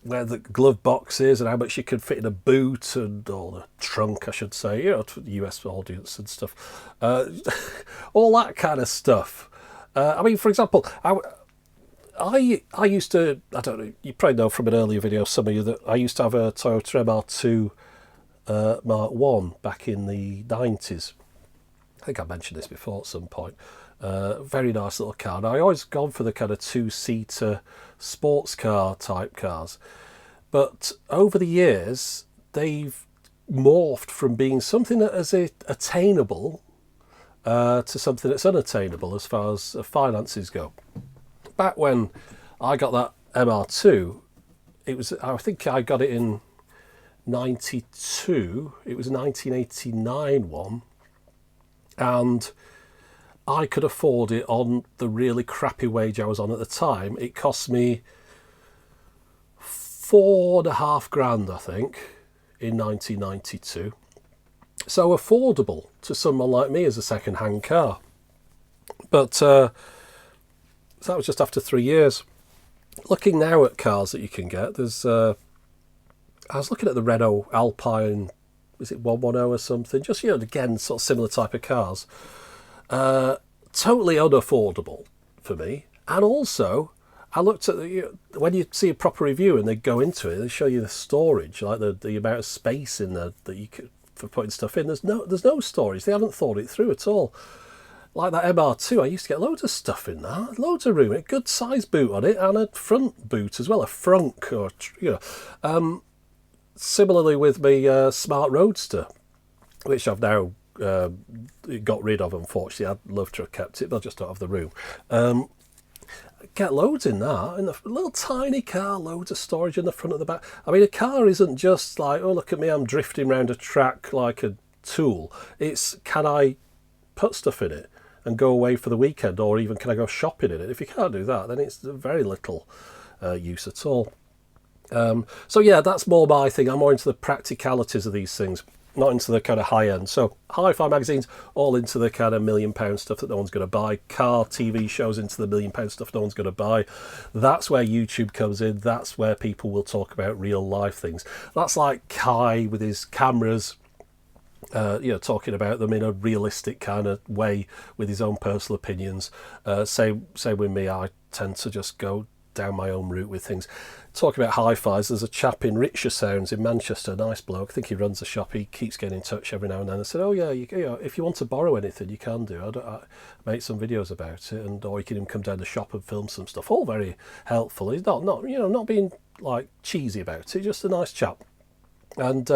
where the glove box is and how much you can fit in a boot or the trunk, I should say, to the US audience and stuff. All that kind of stuff. I mean, for example, I used to, I don't know, you probably know from an earlier video, some of you, that I used to have a Toyota MR2 Mark 1 back in the 90s. I think I mentioned this before at some point. Very nice little car. Now, I always gone for the kind of two-seater sports car type cars. But over the years, they've morphed from being something that is attainable to something that's unattainable as far as finances go. Back when I got that MR2, I think I got it in 92. It was a 1989 one. And I could afford it on the really crappy wage I was on at the time. It cost me $4,500, I think, in 1992. So affordable to someone like me as a second-hand car. But so that was just after 3 years. Looking now at cars that you can get, there's I was looking at the Renault Alpine, is it 110 or something? Just, again, sort of similar type of cars. Totally unaffordable for me. And also, I looked at when you see a proper review and they go into it, they show you the storage, like the amount of space in there that you could for putting stuff in. There's no storage. They haven't thought it through at all. Like that MR2, I used to get loads of stuff in that, loads of room, a good size boot on it, and a front boot as well, a frunk, or similarly with my Smart Roadster, which I've now got rid of, unfortunately. I'd love to have kept it, but I just don't have the room. Get loads in that, in a little tiny car, loads of storage in the front and the back. I mean, a car isn't just like, oh, look at me, I'm drifting around a track like a tool. It's, can I put stuff in it and go away for the weekend, or even can I go shopping in it? If you can't do that, then it's very little use at all. So yeah, that's more my thing. I'm more into the practicalities of these things. not into the kind of high end. So hi-fi magazines, all into the kind of £1 million stuff that no one's going to buy. Car TV shows into the £1 million stuff no one's going to buy. That's where YouTube comes in. That's where people will talk about real life things. That's like Kai with his cameras, talking about them in a realistic kind of way with his own personal opinions. Same with me. I tend to just go down my own route with things. Talking about hi-fis, there's a chap in Richer Sounds in Manchester, nice bloke. I think he runs a shop. He keeps getting in touch every now and then. I said, oh yeah, if you want to borrow anything, you can do. I make some videos about it, or you can even come down the shop and film some stuff. All very helpful. He's not being like cheesy about it. Just a nice chap. And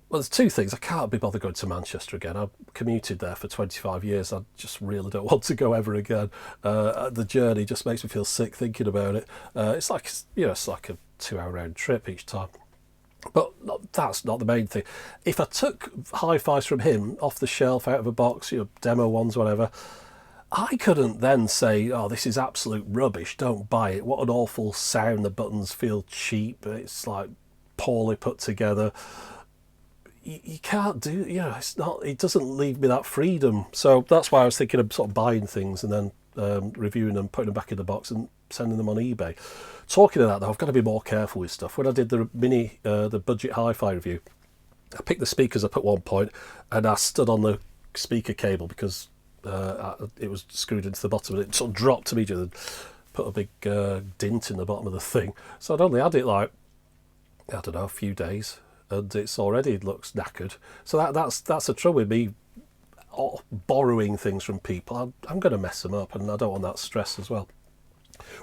well, there's two things. I can't be bothered going to Manchester again. I've commuted there for 25 years. I just really don't want to go ever again. The journey just makes me feel sick thinking about it. It's like a 2-hour round trip each time. But that's not the main thing. If I took hi-fis from him off the shelf, out of a box, demo ones, whatever, I couldn't then say, oh, this is absolute rubbish, don't buy it. What an awful sound. The buttons feel cheap. It's like poorly put together. You can't do, it's not, it doesn't leave me that freedom. So that's why I was thinking of sort of buying things and then reviewing them, putting them back in the box and sending them on eBay. Talking of that though, I've got to be more careful with stuff. When I did the budget hi-fi review, I picked the speakers up at one point and I stood on the speaker cable because it was screwed into the bottom and it sort of dropped immediately and put a big dint in the bottom of the thing. So I'd only had it like, I don't know, a few days. And it's already looks knackered. So that's the trouble with me borrowing things from people. I'm going to mess them up, and I don't want that stress as well.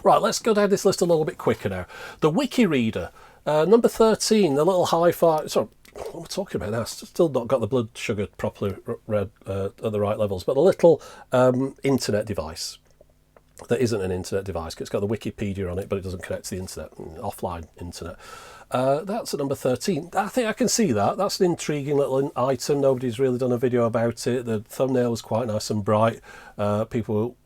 Right, let's go down this list a little bit quicker now. The Wiki Reader, number 13, the little hi-fi. Sorry, what am I talking about now? Still not got the blood sugar properly read at the right levels, but a little internet device that isn't an internet device. It's got the Wikipedia on it, but it doesn't connect to the internet, offline internet. That's at number 13. I think I can see that. That's an intriguing little item. Nobody's really done a video about it. The thumbnail was quite nice and bright. People,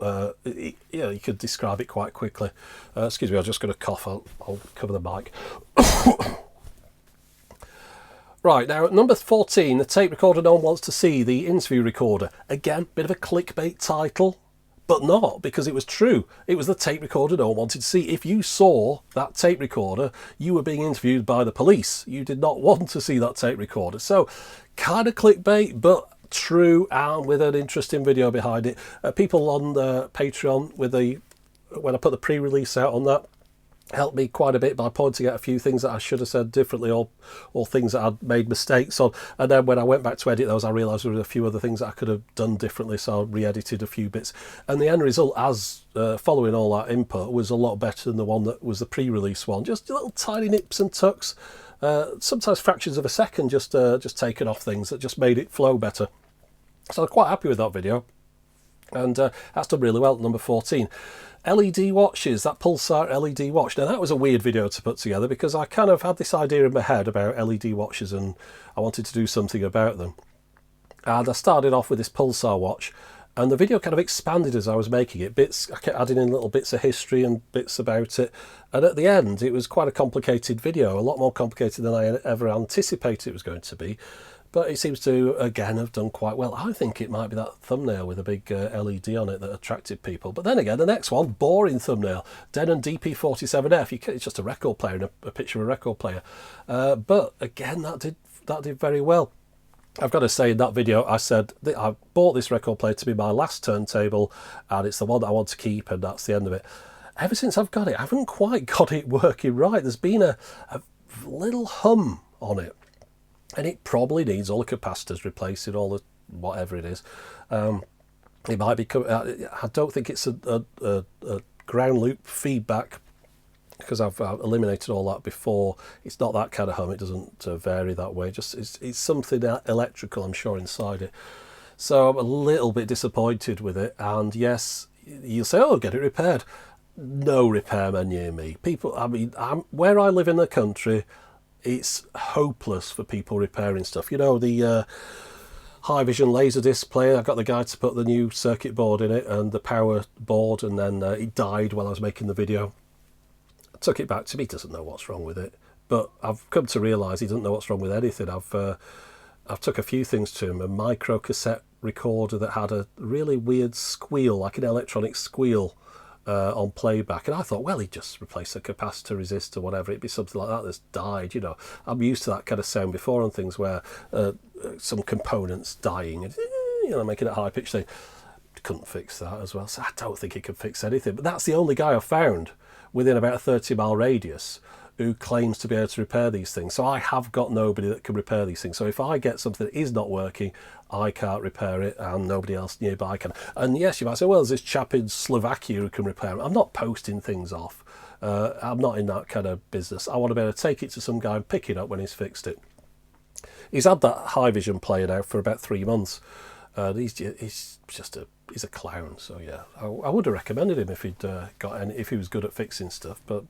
you could describe it quite quickly. Excuse me, I'm just going to cough. I'll cover the mic. Right, now at number 14, the tape recorder no one wants to see, the interview recorder. Again, bit of a clickbait title. But not, because it was true. It was the tape recorder no one wanted to see. If you saw that tape recorder, you were being interviewed by the police. You did not want to see that tape recorder. So, kind of clickbait, but true, and with an interesting video behind it. People on the Patreon, when I put the pre-release out on that, helped me quite a bit by pointing out a few things that I should have said differently or things that I'd made mistakes on. And then when I went back to edit those, I realised there were a few other things that I could have done differently, so I re-edited a few bits. And the end result, as following all that input, was a lot better than the one that was the pre-release one. Just little tiny nips and tucks, sometimes fractions of a second just taken off things that just made it flow better. So I'm quite happy with that video. And that's done really well at number 14. LED watches, that Pulsar LED watch. Now that was a weird video to put together because I kind of had this idea in my head about LED watches and I wanted to do something about them. And I started off with this Pulsar watch and the video kind of expanded as I was making it. I kept adding in little bits of history and bits about it. And at the end, it was quite a complicated video, a lot more complicated than I ever anticipated it was going to be. But it seems to, again, have done quite well. I think it might be that thumbnail with a big LED on it that attracted people. But then again, the next one, boring thumbnail. Denon DP47F. It's just a record player and a picture of a record player. But again, that did very well. I've got to say, in that video, I said that I bought this record player to be my last turntable, and it's the one that I want to keep, and that's the end of it. Ever since I've got it, I haven't quite got it working right. There's been a little hum on it. And it probably needs all the capacitors replacing, all the whatever it is. It might be. I don't think it's a ground loop feedback because I've eliminated all that before. It's not that kind of hum. It doesn't vary that way. Just it's something electrical, I'm sure, inside it. So I'm a little bit disappointed with it. And yes, you'll say, "Oh, get it repaired." No repairmen near me. People. I mean, where I live in the country. It's hopeless for people repairing stuff. You know, the high vision laser display, I got the guy to put the new circuit board in it and the power board, and then it died while I was making the video. I took it back to him. He doesn't know what's wrong with it, but I've come to realise he doesn't know what's wrong with anything. I've took a few things to him. A micro cassette recorder that had a really weird squeal, like an electronic squeal, on playback. And I thought, well, he'd just replace the capacitor, resistor, whatever. It'd be something like that that's died, you know. I'm used to that kind of sound before on things where some components dying and, you know, making it a high-pitched thing. Couldn't fix that as well. So I don't think he can fix anything. But that's the only guy I've found within about a 30-mile radius who claims to be able to repair these things. So I have got nobody that can repair these things. So if I get something that is not working, I can't repair it, and nobody else nearby can. And yes, you might say, well, there's this chap in Slovakia who can repair it. I'm not posting things off. I'm not in that kind of business. I want to be able to take it to some guy and pick it up when he's fixed it. He's had that high vision player now for about 3 months. He's a clown. So yeah, I would have recommended him if if he was good at fixing stuff. But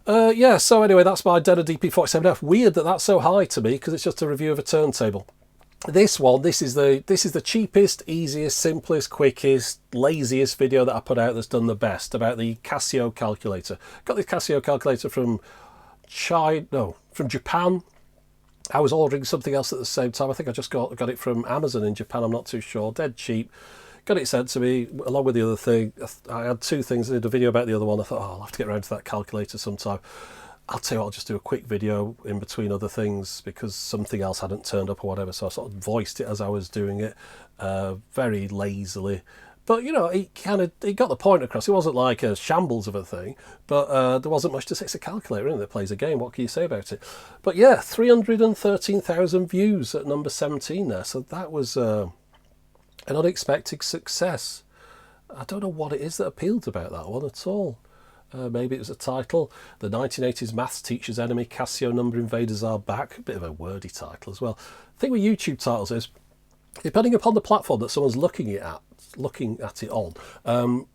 yeah. So anyway, that's my Denner DP47F. Weird that that's so high to me, because it's just a review of a turntable. This is the cheapest, easiest, simplest, quickest, laziest video that I put out that's done the best about the Casio calculator. Got this Casio calculator from Japan. I was ordering something else at the same time. I think I just got it from Amazon in Japan. I'm not too sure. Dead cheap. Got it sent to me along with the other thing. I had 2 things. I did a video about the other one. I thought, I'll have to get around to that calculator sometime. I'll tell you what, I'll just do a quick video in between other things because something else hadn't turned up or whatever. So I sort of voiced it as I was doing it, very lazily. But, you know, it got the point across. It wasn't like a shambles of a thing, but there wasn't much to say. It's a calculator, isn't it, that plays a game. What can you say about it? But yeah, 313,000 views at number 17 there. So that was an unexpected success. I don't know what it is that appealed about that one at all. Maybe it was a title. The 1980s Maths Teacher's Enemy, Casio Number Invaders Are Back. A bit of a wordy title as well. The thing with YouTube titles is, depending upon the platform that someone's looking at it on,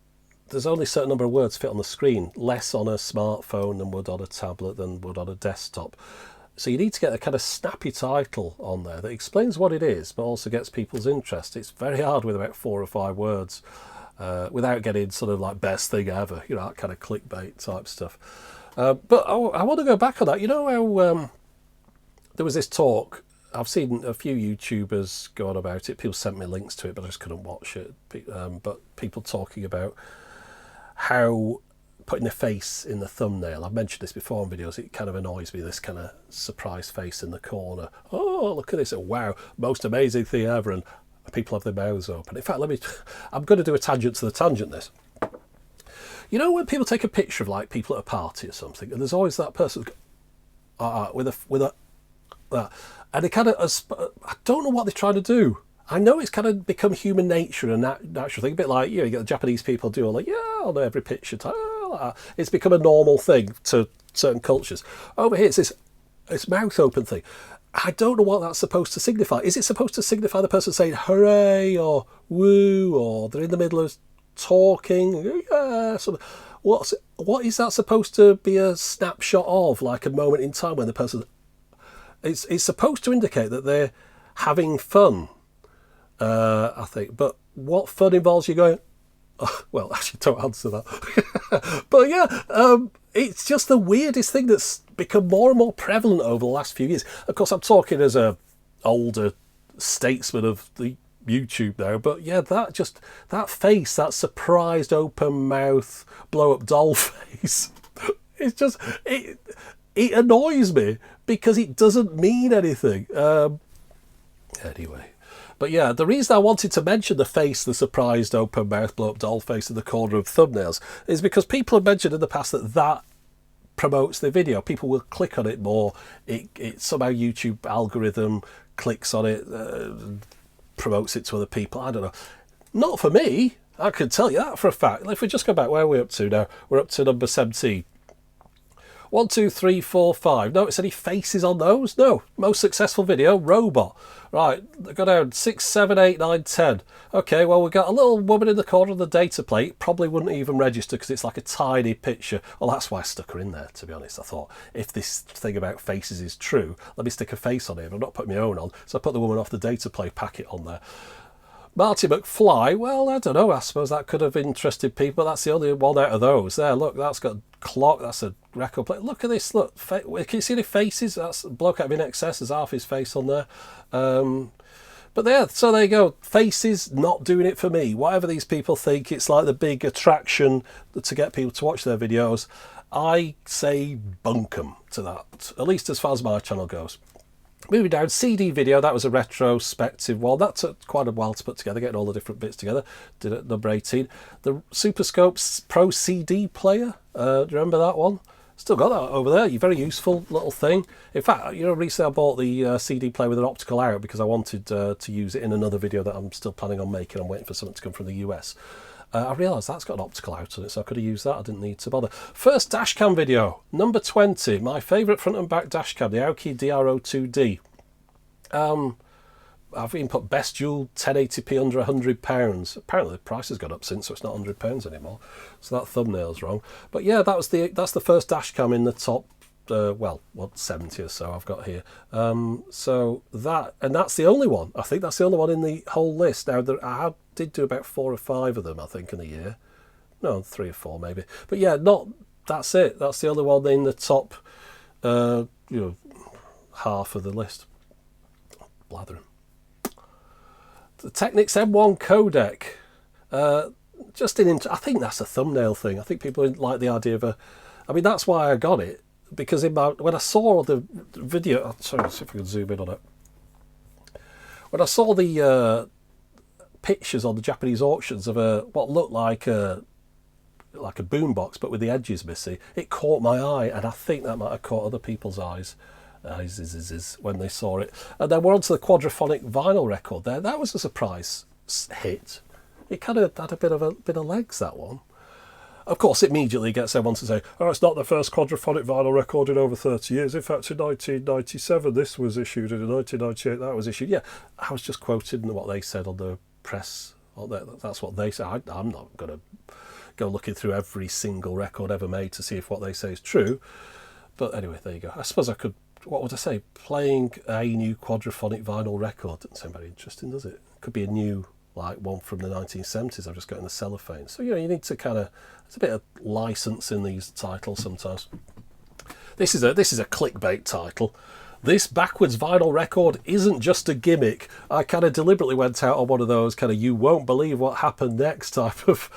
there's only a certain number of words fit on the screen, less on a smartphone than would on a tablet than would on a desktop. So you need to get a kind of snappy title on there that explains what it is, but also gets people's interest. It's very hard with about 4 or 5 words, without getting sort of like best thing ever, you know, that kind of clickbait type stuff. But I want to go back on that. You know how there was this talk. I've seen a few YouTubers go on about it. People sent me links to it, but I just couldn't watch it. But people talking about how putting a face in the thumbnail. I've mentioned this before in videos. It kind of annoys me, this kind of surprise face in the corner. Oh, look at this. Oh, wow, most amazing thing ever. And people have their mouths open. In fact, I'm going to do a tangent to the tangent this. You know when people take a picture of like people at a party or something, and there's always that person with a and they kind of, I don't know what they're trying to do. I know it's kind of become human nature and natural thing, a bit like, you know, you get the Japanese people do all like, yeah, on every picture, it's become a normal thing to certain cultures. Over here, it's this mouth open thing. I don't know what that's supposed to signify. Is it supposed to signify the person saying hooray or woo, or they're in the middle of talking? Yeah, what is that supposed to be a snapshot of, like a moment in time when the person... It's supposed to indicate that they're having fun, I think. But what fun involves you going, oh, well, actually, don't answer that. But yeah, it's just the weirdest thing that's become more and more prevalent over the last few years. Of course, I'm talking as a older statesman of the YouTube now, but yeah, that face, that surprised open mouth, blow up doll face, it's just... It annoys me because it doesn't mean anything. Anyway. But yeah, the reason I wanted to mention the face, the surprised open mouth, blow up doll face in the corner of thumbnails, is because people have mentioned in the past that promotes the video. People will click on it more. It somehow YouTube algorithm clicks on it, promotes it to other people. I don't know. Not for me. I can tell you that for a fact. If we just go back, where are we up to now? We're up to number 17. 1, 2, 3, 4, 5. Notice any faces on those? No. Most successful video, robot. Right, go down 6, 7, 8, 9, 10. Okay, well, we've got a little woman in the corner of the data plate. Probably wouldn't even register because it's like a tiny picture. Well, that's why I stuck her in there, to be honest. I thought, if this thing about faces is true, let me stick a face on it. I'm not putting my own on. So I put the woman off the data plate packet on there. Marty McFly, well, I don't know, I suppose that could have interested people, but that's the only one out of those. There, look, that's got a clock, that's a record player. Look at this, look, can you see the faces? That's a bloke out of In Excess, there's half his face on there. But yeah, so there you go. Faces, not doing it for me. Whatever these people think, it's like the big attraction to get people to watch their videos. I say bunk 'em to that, at least as far as my channel goes. Moving down, CD video, that was a retrospective one. That took quite a while to put together, getting all the different bits together. Did it at number 18. The Superscope Pro CD player, do you remember that one? Still got that over there. Very useful little thing. In fact, recently I bought the CD player with an optical out because I wanted to use it in another video that I'm still planning on making. I'm waiting for something to come from the US. I realised that's got an optical out on it, so I could have used that. I didn't need to bother. First dashcam video, number 20. My favourite front and back dashcam, the Aoki DRO2D. I've even put best dual 1080p under £100. Apparently the price has gone up since, so it's not £100 anymore. So that thumbnail's wrong. But yeah, that's the first dashcam in the top. 70 or so I've got here. So that's the only one. I think that's the only one in the whole list. Now I did do about 4 or 5 of them, I think, in a year. No, 3 or 4 maybe. But yeah, that's it. That's the only one in the top, half of the list. Blathering. The Technics M1 codec. I think that's a thumbnail thing. I think people like the idea of that's why I got it. Because when I saw the video, sorry, let's see if we can zoom in on it. When I saw the pictures on the Japanese auctions of what looked like a boombox, but with the edges missing, it caught my eye, and I think that might have caught other people's eyes when they saw it. And then we're on to the quadraphonic vinyl record there. That was a surprise hit. It kind of had a bit of legs, that one. Of course, it immediately gets everyone to say, oh, it's not the first quadraphonic vinyl record in over 30 years. In fact, in 1997, this was issued, and in 1998, that was issued. Yeah, I was just quoting what they said on the press. That's what they said. I'm not going to go looking through every single record ever made to see if what they say is true. But anyway, there you go. I suppose I could, what would I say? Playing a new quadraphonic vinyl record doesn't sound very interesting, does it? Could be a new, like one from the 1970s. I've just got in the cellophane. So, you need to kind of, there's a bit of license in these titles sometimes. This is a clickbait title. This backwards vinyl record isn't just a gimmick. I kind of deliberately went out on one of those kind of you won't believe what happened next type of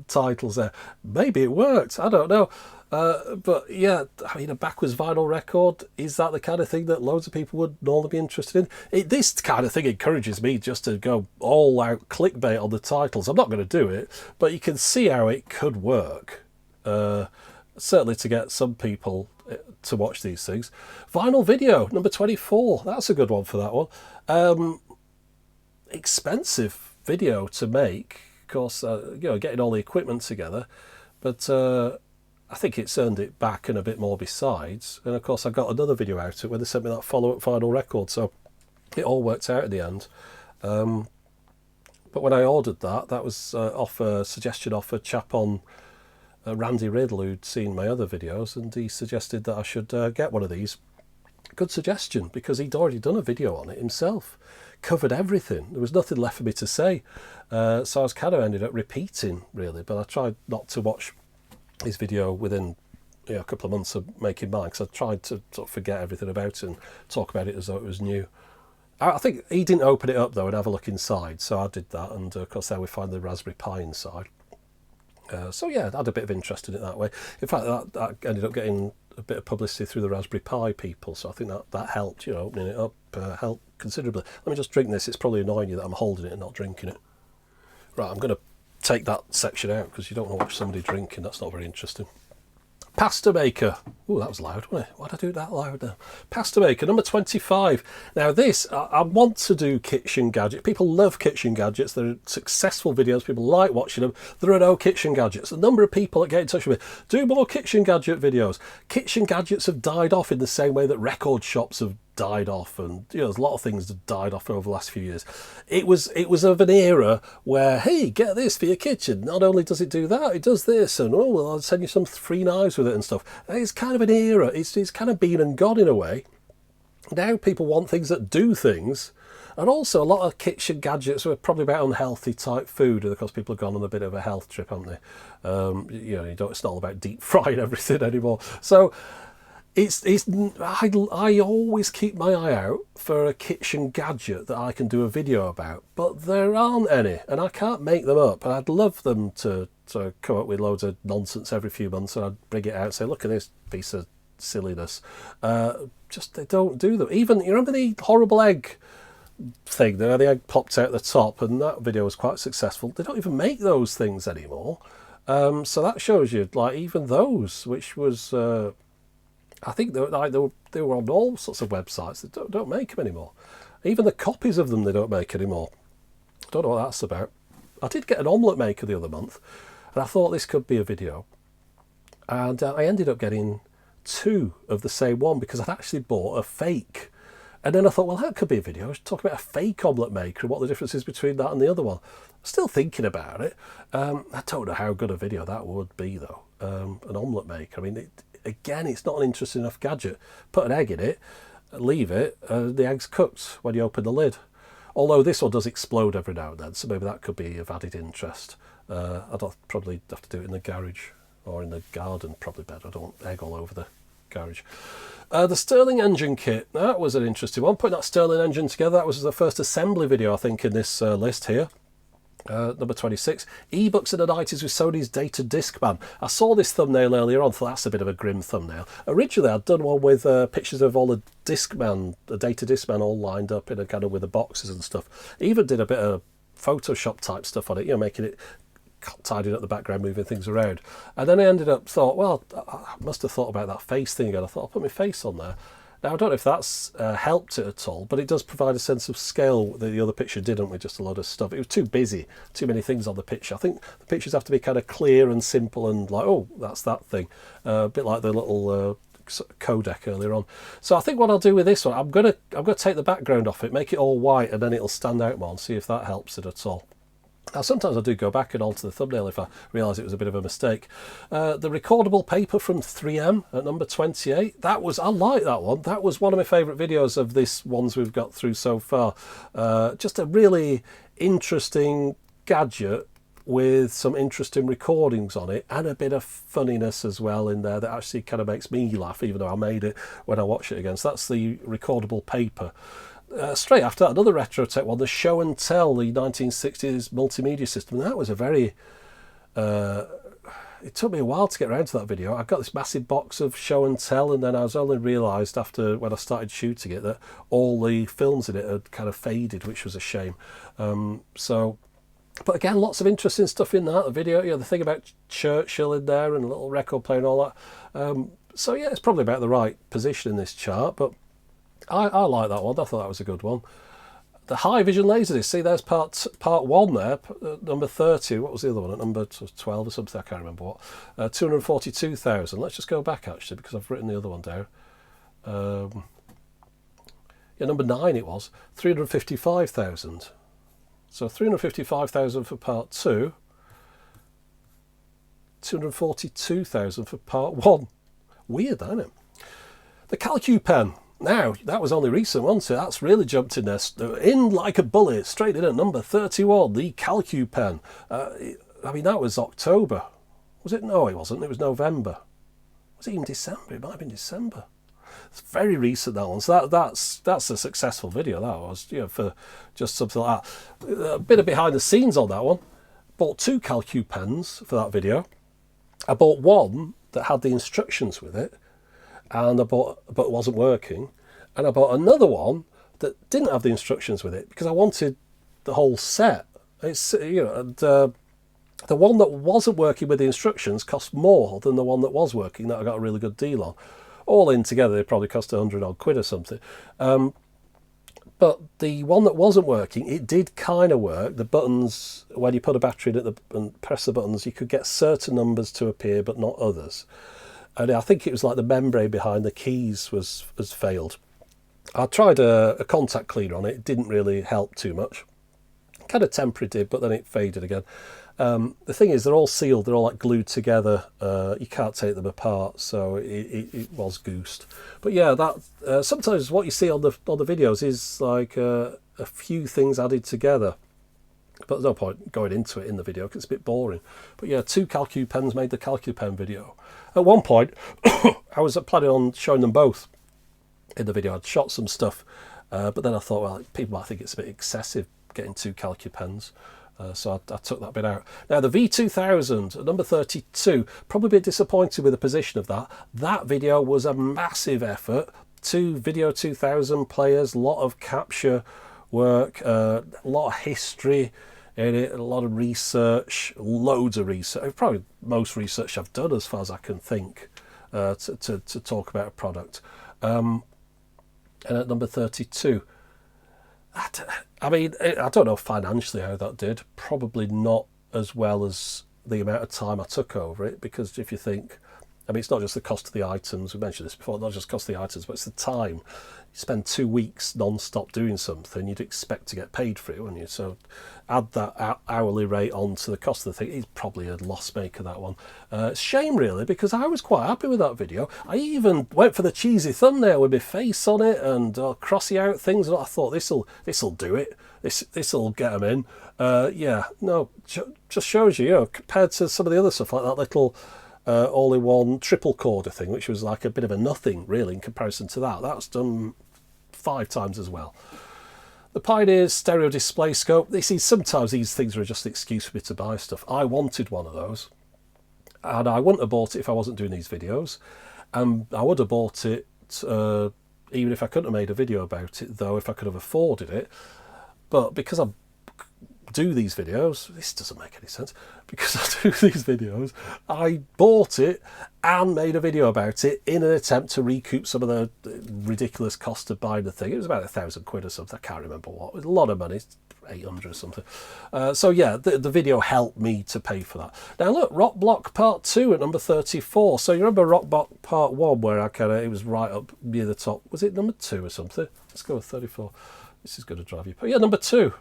titles there. Maybe it worked. I don't know. But yeah, a backwards vinyl record, is that the kind of thing that loads of people would normally be interested in? This kind of thing encourages me just to go all out clickbait on the titles. I'm not going to do it, but you can see how it could work. Certainly to get some people to watch these things. Vinyl video, number 24. That's a good one for that one. Expensive video to make, of course, getting all the equipment together, but I think it's earned it back and a bit more besides. And of course, I got another video out of it where they sent me that follow-up vinyl record, so it all worked out in the end. But when I ordered that was off a suggestion off a chap on Randy Riddle, who'd seen my other videos, and he suggested that I should get one of these. Good suggestion, because he'd already done a video on it himself, covered everything. There was nothing left for me to say, so I was kind of ended up repeating really. But I tried not to watch his video within a couple of months of making mine, because I tried to sort of forget everything about it and talk about it as though it was new. I think he didn't open it up though and have a look inside, so I did that, and of course there we find the Raspberry Pi inside. So yeah, I had a bit of interest in it that way. In fact, that ended up getting a bit of publicity through the Raspberry Pi people, so I think that helped, opening it up helped considerably. Let me just drink this. It's probably annoying you that I'm holding it and not drinking it. Right, I'm going to take that section out because you don't want to watch somebody drinking. That's not very interesting. Pasta maker. Oh, that was loud, wasn't it? Why'd I do that loud now? Pasta maker, number 25. Now this, I want to do kitchen gadgets. People love kitchen gadgets. They're successful videos. People like watching them. There are no kitchen gadgets. A number of people that get in touch with me, do more kitchen gadget videos. Kitchen gadgets have died off in the same way that record shops have died off, and there's a lot of things that died off over the last few years. It was of an era where, hey, get this for your kitchen. Not only does it do that, it does this, and oh well, I'll send you some free knives with it and stuff. It's kind of an era. It's kind of been and gone in a way. Now people want things that do things, And also a lot of kitchen gadgets were probably about unhealthy type food, and of course people have gone on a bit of a health trip, haven't they? It's not all about deep frying everything anymore. So I always keep my eye out for a kitchen gadget that I can do a video about, but there aren't any, and I can't make them up. And I'd love them to come up with loads of nonsense every few months, and I'd bring it out and say, look at this piece of silliness. Just they don't do them. Even, you remember the horrible egg thing there, the egg popped out the top, and that video was quite successful. They don't even make those things anymore. So that shows you, like, even those, which was I think they were on all sorts of websites that don't make them anymore. Even the copies of them they don't make anymore. I don't know what that's about. I did get an omelette maker the other month, and I thought this could be a video, and I ended up getting 2 of the same one because I'd actually bought a fake. And then I thought, well, that could be a video. I should talk about a fake omelette maker and what the difference is between that and the other one. Still thinking about it. I don't know how good a video that would be, though. An omelette maker. I mean, again, it's not an interesting enough gadget. Put an egg in it, leave it, the egg's cooked when you open the lid. Although this one does explode every now and then, so maybe that could be of added interest. I'd probably have to do it in the garage or in the garden, probably better. I don't want egg all over the garage. The Stirling engine kit, that was an interesting one. Putting that Stirling engine together, that was the first assembly video, I think, in this list here. Number 26, ebooks in the 90s with Sony's Data Discman. I saw this thumbnail earlier on, thought that's a bit of a grim thumbnail. Originally I'd done one with pictures of all the Data Discman all lined up in a kind of with the boxes and stuff. Even did a bit of Photoshop type stuff on it, making it tidying up the background, moving things around. And then I thought, well, I must have thought about that face thing again. I thought I'll put my face on there. Now, I don't know if that's helped it at all, but it does provide a sense of scale that the other picture didn't, with just a lot of stuff. It was too busy, too many things on the picture. I think the pictures have to be kind of clear and simple and like, oh, that's that thing. A bit like the little codec earlier on. So I think what I'll do with this one, I'm gonna take the background off it, make it all white, and then it'll stand out more and see if that helps it at all. Now, sometimes I do go back and alter the thumbnail if I realise it was a bit of a mistake. The recordable paper from 3M at number 28. I like that one. That was one of my favourite videos of this ones we've got through so far. Just a really interesting gadget with some interesting recordings on it and a bit of funniness as well in there that actually kind of makes me laugh, even though I made it when I watch it again. So that's the recordable paper. Straight after that, another retro tech one, the Show and Tell, the 1960s multimedia system. That was a very... it took me a while to get around to that video. I got this massive box of Show and Tell, and then I was only realised after when I started shooting it that all the films in it had kind of faded, which was a shame. But again, lots of interesting stuff in that. The video, the thing about Churchill in there and a little record player and all that. So yeah, it's probably about the right position in this chart, but I like that one. I thought that was a good one. The high vision laserdisc. See, there's part 1 there, number 30. What was the other one? At number 12 or something, I can't remember what. 242,000. Let's just go back, actually, because I've written the other one down. Number 9 it was. 355,000. So 355,000 for part 2. 242,000 for part 1. Weird, isn't it? The Calcu pen. Now, that was only recent, wasn't it? That's really jumped in there. In like a bullet, straight in at number 31, the Calcu pen. I mean, that was October. Was it? No, it wasn't. It was November. Was it even December? It might have been December. It's very recent, that one. So that's a successful video, that was, for just something like that. A bit of behind the scenes on that one. Bought 2 Calcu pens for that video. I bought one that had the instructions with it, and but it wasn't working, and I bought another one that didn't have the instructions with it because I wanted the whole set. It's the one that wasn't working with the instructions cost more than the one that was working that I got a really good deal on. All in together, they probably cost 100 odd quid or something. But the one that wasn't working, it did kind of work. The buttons, when you put a battery in it and press the buttons, you could get certain numbers to appear, but not others. And I think it was like the membrane behind the keys has failed. I tried a contact cleaner on it. It didn't really help too much. Kind of temporary did, but then it faded again. The thing is, they're all sealed, they're all like glued together, you can't take them apart, so it was goosed. But yeah, that sometimes what you see on the videos is like a few things added together. But there's no point going into it in the video because it's a bit boring. But yeah, 2 CalcuPens made the CalcuPen video. At one point, I was planning on showing them both in the video. I'd shot some stuff, but then I thought, well, people might think it's a bit excessive getting 2 CalcuPens. So I took that bit out. Now the V2000, number 32, probably a bit disappointed with the position of that. That video was a massive effort. 2 Video 2000 players, a lot of capture work, a lot of history in it, a lot of research, loads of research. Probably most research I've done as far as I can think to talk about a product. And at number 32, I mean, I don't know financially how that did. Probably not as well as the amount of time I took over it, because if you think, I mean, it's not just the cost of the items, we mentioned this before, not just the cost of the items, but it's the time. You spend 2 weeks non-stop doing something, you'd expect to get paid for it, wouldn't you? So add that hourly rate onto the cost of the thing. It's probably a loss maker, that one. Shame, really, because I was quite happy with that video. I even went for the cheesy thumbnail with my face on it and crossy out things. I thought, this'll do it. This'll get them in. Yeah, no, just shows you, compared to some of the other stuff, like that little all-in-one triple corder thing, which was like a bit of a nothing really in comparison to that. That's done 5 times as well. The Pioneer's stereo display scope. You see, sometimes these things are just an excuse for me to buy stuff. I wanted one of those, and I wouldn't have bought it if I wasn't doing these videos. I would have bought it even if I couldn't have made a video about it, though, if I could have afforded it. But because I do these videos, this doesn't make any sense, because I do these videos, I bought it and made a video about it in an attempt to recoup some of the ridiculous cost of buying the thing. It was about £1,000 or something, I can't remember what. It was a lot of money, 800 or something. So yeah, the video helped me to pay for that. Now look, Rock Block Part 2 at number 34. So you remember Rock Block Part 1 where it was right up near the top. Was it number 2 or something? Let's go with 34. This is going to drive you. But yeah, number 2.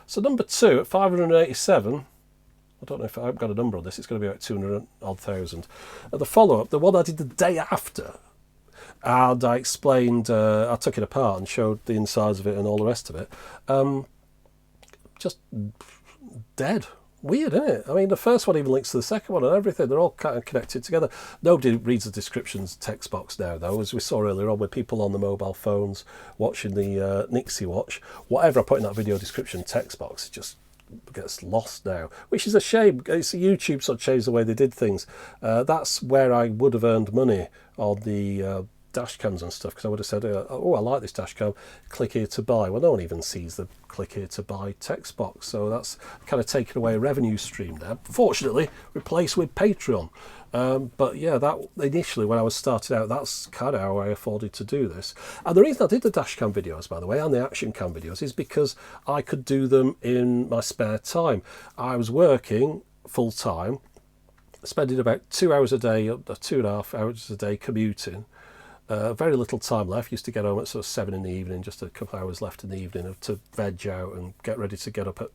So number 2 at 587, I don't know if I've got a number on this, it's going to be about 200-odd thousand. The follow-up, the one I did the day after, and I explained, I took it apart and showed the insides of it and all the rest of it, just dead. Weird, isn't it? I mean, the first one even links to the second one and everything. They're all kind of connected together. Nobody reads the descriptions text box now, though, as we saw earlier on with people on the mobile phones watching the Nixie Watch. Whatever I put in that video description text box, it just gets lost now, which is a shame. It's YouTube sort of changed the way they did things. That's where I would have earned money on the dash cams and stuff, because I would have said, oh, I like this dash cam, click here to buy. Well, no one even sees the click here to buy text box, so that's kind of taken away a revenue stream there. Fortunately, replaced with Patreon. But yeah, that initially when I was started out, that's kind of how I afforded to do this. And the reason I did the dash cam videos, by the way, and the action cam videos, is because I could do them in my spare time. I was working full time, spending about 2 hours a day, 2.5 hours a day commuting. Very little time left. Used to get home at sort of 7 in the evening, just a couple of hours left in the evening to veg out and get ready to get up at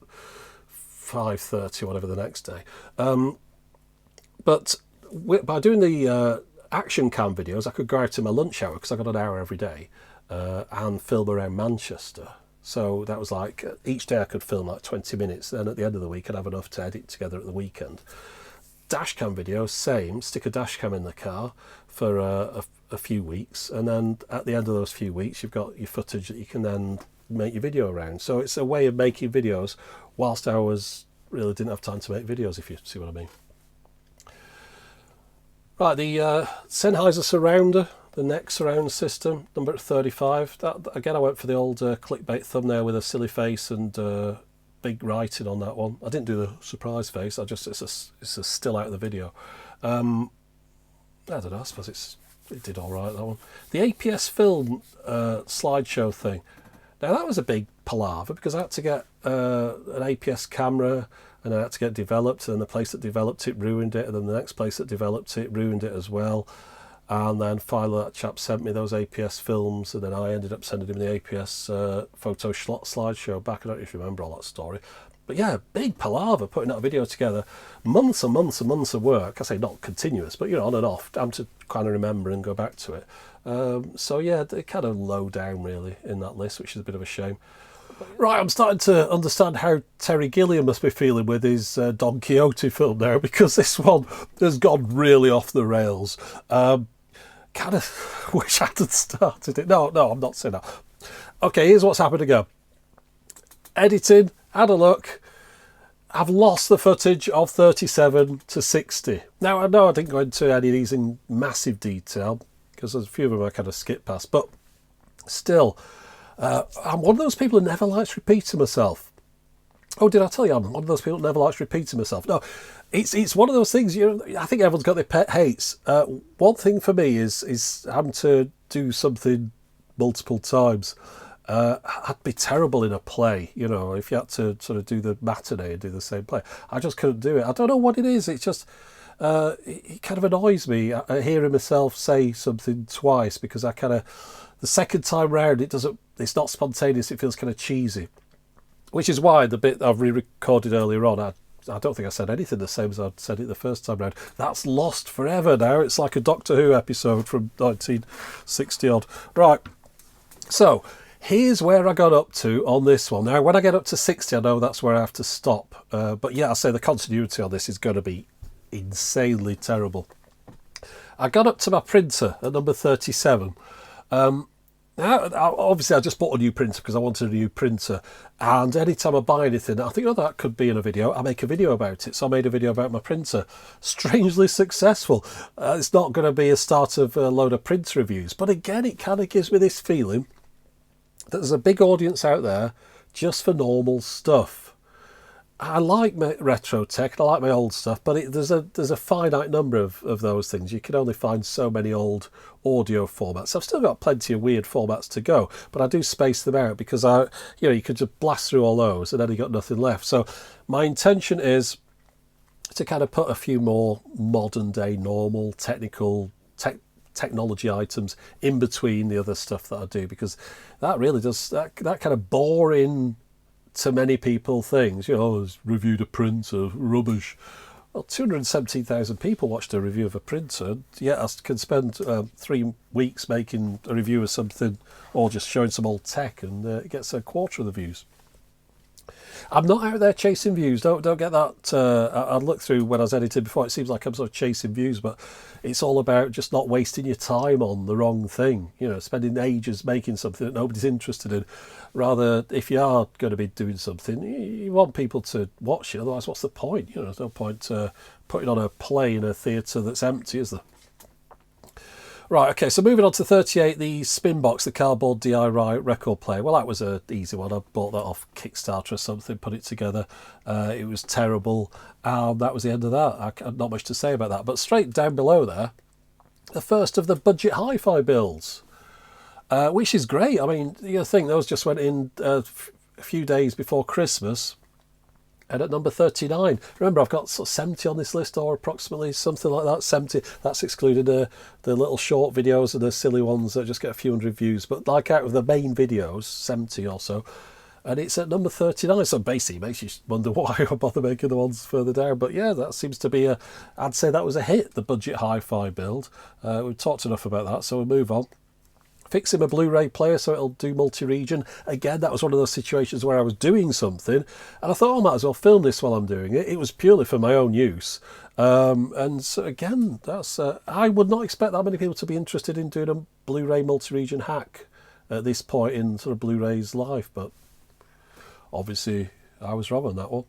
5:30 or whatever the next day. But by doing the action cam videos, I could go out to my lunch hour, because I got an hour every day, and film around Manchester. So that was like, each day I could film like 20 minutes, then at the end of the week I'd have enough to edit together at the weekend. Dashcam videos, same, stick a dashcam in the car for a few weeks, and then at the end of those few weeks you've got your footage that you can then make your video around. So it's a way of making videos whilst I really didn't have time to make videos, if you see what I mean. Right, the Sennheiser Surrounder, the neck surround system, number 35. That, again, I went for the old clickbait thumbnail with a silly face and big writing on that one. I didn't do the surprise face. It's a still out of the video. I don't know. I suppose it did all right, that one. The APS film slideshow thing. Now that was a big palaver, because I had to get an APS camera, and I had to get it developed, and the place that developed it ruined it, and then the next place that developed it ruined it as well. And then finally that chap sent me those APS films, and then I ended up sending him the APS photo slideshow back. I don't know if you remember all that story. But yeah, big palaver putting that video together. Months and months and months of work. I say not continuous, but on and off. I'm to kind of remember and go back to it. So yeah, they're kind of low down really in that list, which is a bit of a shame. Right, I'm starting to understand how Terry Gilliam must be feeling with his Don Quixote film now, because this one has gone really off the rails. Kind of wish I had started it. No, I'm not saying that. Okay, here's what's happened again. Editing, had a look. I've lost the footage of 37 to 60. Now, I know I didn't go into any of these in massive detail, because there's a few of them I kind of skipped past, but still, I'm one of those people who never likes repeating myself. Oh, did I tell you I'm one of those people who never likes repeating myself? No, it's one of those things, I think everyone's got their pet hates. One thing for me is having to do something multiple times. I'd be terrible in a play, if you had to sort of do the matinee and do the same play. I just couldn't do it. I don't know what it is. It's just, it kind of annoys me hearing myself say something twice, because the second time round, it's not spontaneous, it feels kind of cheesy. Which is why the bit I've re-recorded earlier on, I don't think I said anything the same as I'd said it the first time round. That's lost forever now. It's like a Doctor Who episode from 1960 odd. Right, so here's where I got up to on this one. Now, when I get up to 60, I know that's where I have to stop. But yeah, I say the continuity on this is going to be insanely terrible. I got up to my printer at number 37. Now, obviously, I just bought a new printer because I wanted a new printer. And anytime I buy anything, I think, that could be in a video. I make a video about it. So I made a video about my printer. Strangely successful. It's not going to be a start of a load of printer reviews. But again, it kind of gives me this feeling that there's a big audience out there just for normal stuff. I like my retro tech, and I like my old stuff, but there's a finite number of those things. You can only find so many old audio formats. I've still got plenty of weird formats to go, but I do space them out because you could just blast through all those and then you got nothing left. So my intention is to kind of put a few more modern day, normal, technology items in between the other stuff that I do, because that really does that kind of boring to many people things, reviewed a printer, rubbish. Well, 217,000 people watched a review of a printer, yet I can spend 3 weeks making a review of something or just showing some old tech, and it gets a quarter of the views. I'm not out there chasing views. Don't get that. I looked through when I was editing before. It seems like I'm sort of chasing views, but it's all about just not wasting your time on the wrong thing. Spending ages making something that nobody's interested in. Rather, if you are going to be doing something, you want people to watch it. Otherwise, what's the point? There's no point putting on a play in a theatre that's empty, is there? Right, okay, so moving on to 38, the Spinbox, the cardboard DIY record player. Well, that was an easy one. I bought that off Kickstarter or something, put it together. It was terrible, and that was the end of that. I had not much to say about that. But straight down below there, the first of the budget hi-fi builds, which is great. I mean, you think those just went in a few days before Christmas. And at number 39, remember I've got sort of 70 on this list, or approximately something like that, 70. That's excluded the little short videos and the silly ones that just get a few hundred views. But like out of the main videos, 70 or so, and it's at number 39. So basically it makes you wonder why I bother making the ones further down. But yeah, that seems to be I'd say that was a hit, the budget hi-fi build. We've talked enough about that, so we'll move on. Fixing a Blu-ray player so it'll do multi-region. Again, that was one of those situations where I was doing something and I thought, I might as well film this while I'm doing it. It was purely for my own use. And so again, that's I would not expect that many people to be interested in doing a Blu-ray multi-region hack at this point in sort of Blu-ray's life, but obviously I was wrong on that one.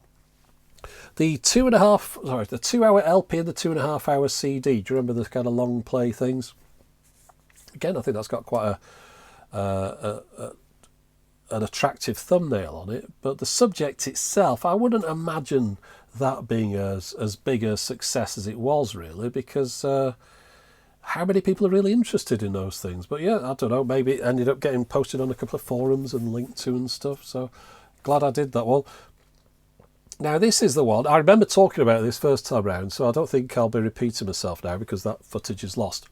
The 2-hour LP and the 2.5-hour CD. Do you remember the kind of long play things? Again, I think that's got quite an attractive thumbnail on it, but the subject itself, I wouldn't imagine that being as big a success as it was, really, because how many people are really interested in those things? But yeah, I don't know, maybe it ended up getting posted on a couple of forums and linked to and stuff, so glad I did that one. Now, this is the one, I remember talking about this first time round, so I don't think I'll be repeating myself now because that footage is lost.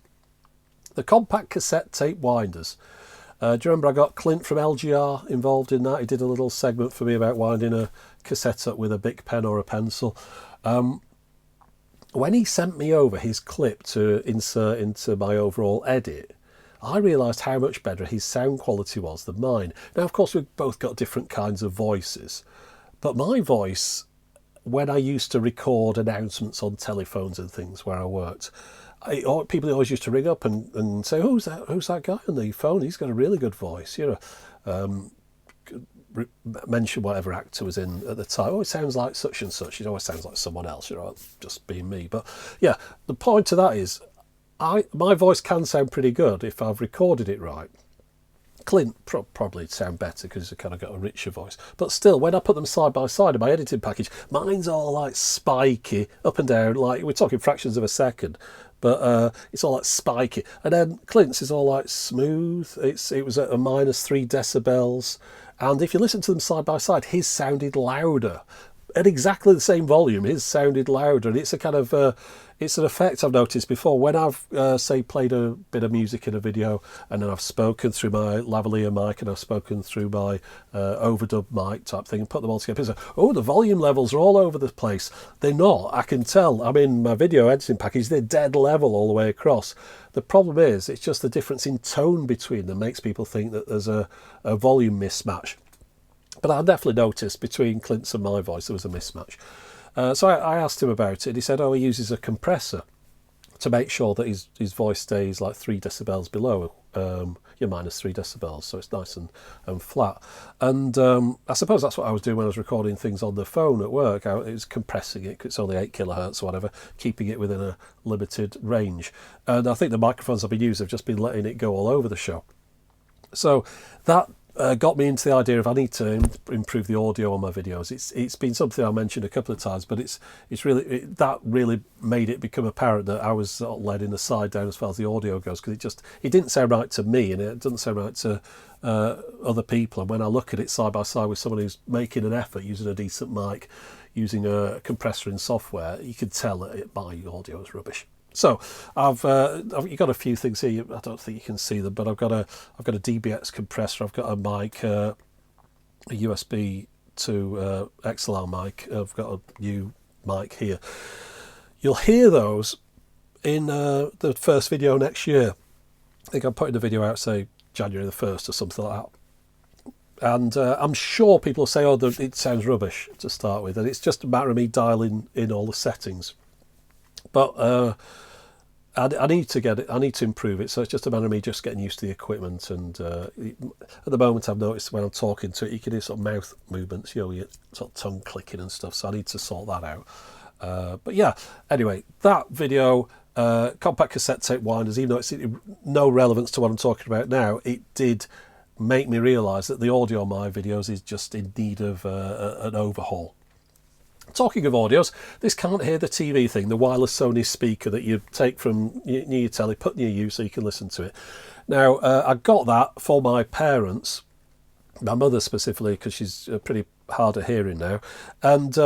The compact cassette tape winders. Do you remember I got Clint from LGR involved in that? He did a little segment for me about winding a cassette up with a Bic pen or a pencil. When he sent me over his clip to insert into my overall edit, I realised how much better his sound quality was than mine. Now, of course, we've both got different kinds of voices, but my voice, when I used to record announcements on telephones and things where I worked, people always used to ring up and say, who's that guy on the phone? He's got a really good voice, mention whatever actor was in at the time. Oh, it sounds like such and such. It always sounds like someone else, just being me. But yeah, the point of that is, my voice can sound pretty good if I've recorded it right. Clint probably sound better because he's kind of got a richer voice. But still, when I put them side by side in my editing package, mine's all like spiky, up and down, like we're talking fractions of a second. But it's all like spiky. And then Clint's is all like smooth. It was at a -3 decibels. And if you listen to them side by side, his sounded louder. At exactly the same volume, his sounded louder. And it's a kind of, it's an effect I've noticed before. When I've, say, played a bit of music in a video, and then I've spoken through my lavalier mic, and I've spoken through my overdub mic type thing, and put them all together. So, oh, the volume levels are all over the place. They're not. I can tell. I'm in my video editing package. They're dead level all the way across. The problem is, it's just the difference in tone between them makes people think that there's a volume mismatch. But I definitely noticed between Clint's and my voice there was a mismatch. So I asked him about it. He said, he uses a compressor to make sure that his voice stays like 3 decibels below your -3 decibels, so it's nice and flat. And I suppose that's what I was doing when I was recording things on the phone at work. I was compressing it, 'cause it's only 8 kilohertz or whatever, keeping it within a limited range. And I think the microphones I've been using have just been letting it go all over the show. So that got me into the idea of I need to improve the audio on my videos. It's been something I mentioned a couple of times, but it's really that really made it become apparent that I was sort of led in the side down as far as the audio goes, because it didn't sound right to me, and it doesn't sound right to other people. And when I look at it side by side with someone who's making an effort, using a decent mic, using a compressor in software, you can tell that my audio is rubbish. So I've got a few things here. I don't think you can see them, but I've got a DBX compressor. I've got a mic, a USB to XLR mic. I've got a new mic here. You'll hear those in the first video next year. I think I'm putting the video out, say January the 1st or something like that. And I'm sure people will say, it sounds rubbish to start with, and it's just a matter of me dialing in all the settings. But I need to get it. I need to improve it. So it's just a matter of me just getting used to the equipment. And at the moment, I've noticed when I'm talking to it, you can hear sort of mouth movements, your sort of tongue clicking and stuff. So I need to sort that out. But yeah, anyway, that video, compact cassette tape winders, even though it's no relevance to what I'm talking about now, it did make me realise that the audio on my videos is just in need of an overhaul. Talking of audios, this can't hear the TV thing, the wireless Sony speaker that you take from near your telly, put near you so you can listen to it. Now, I got that for my parents, my mother specifically, because she's pretty hard of hearing now. And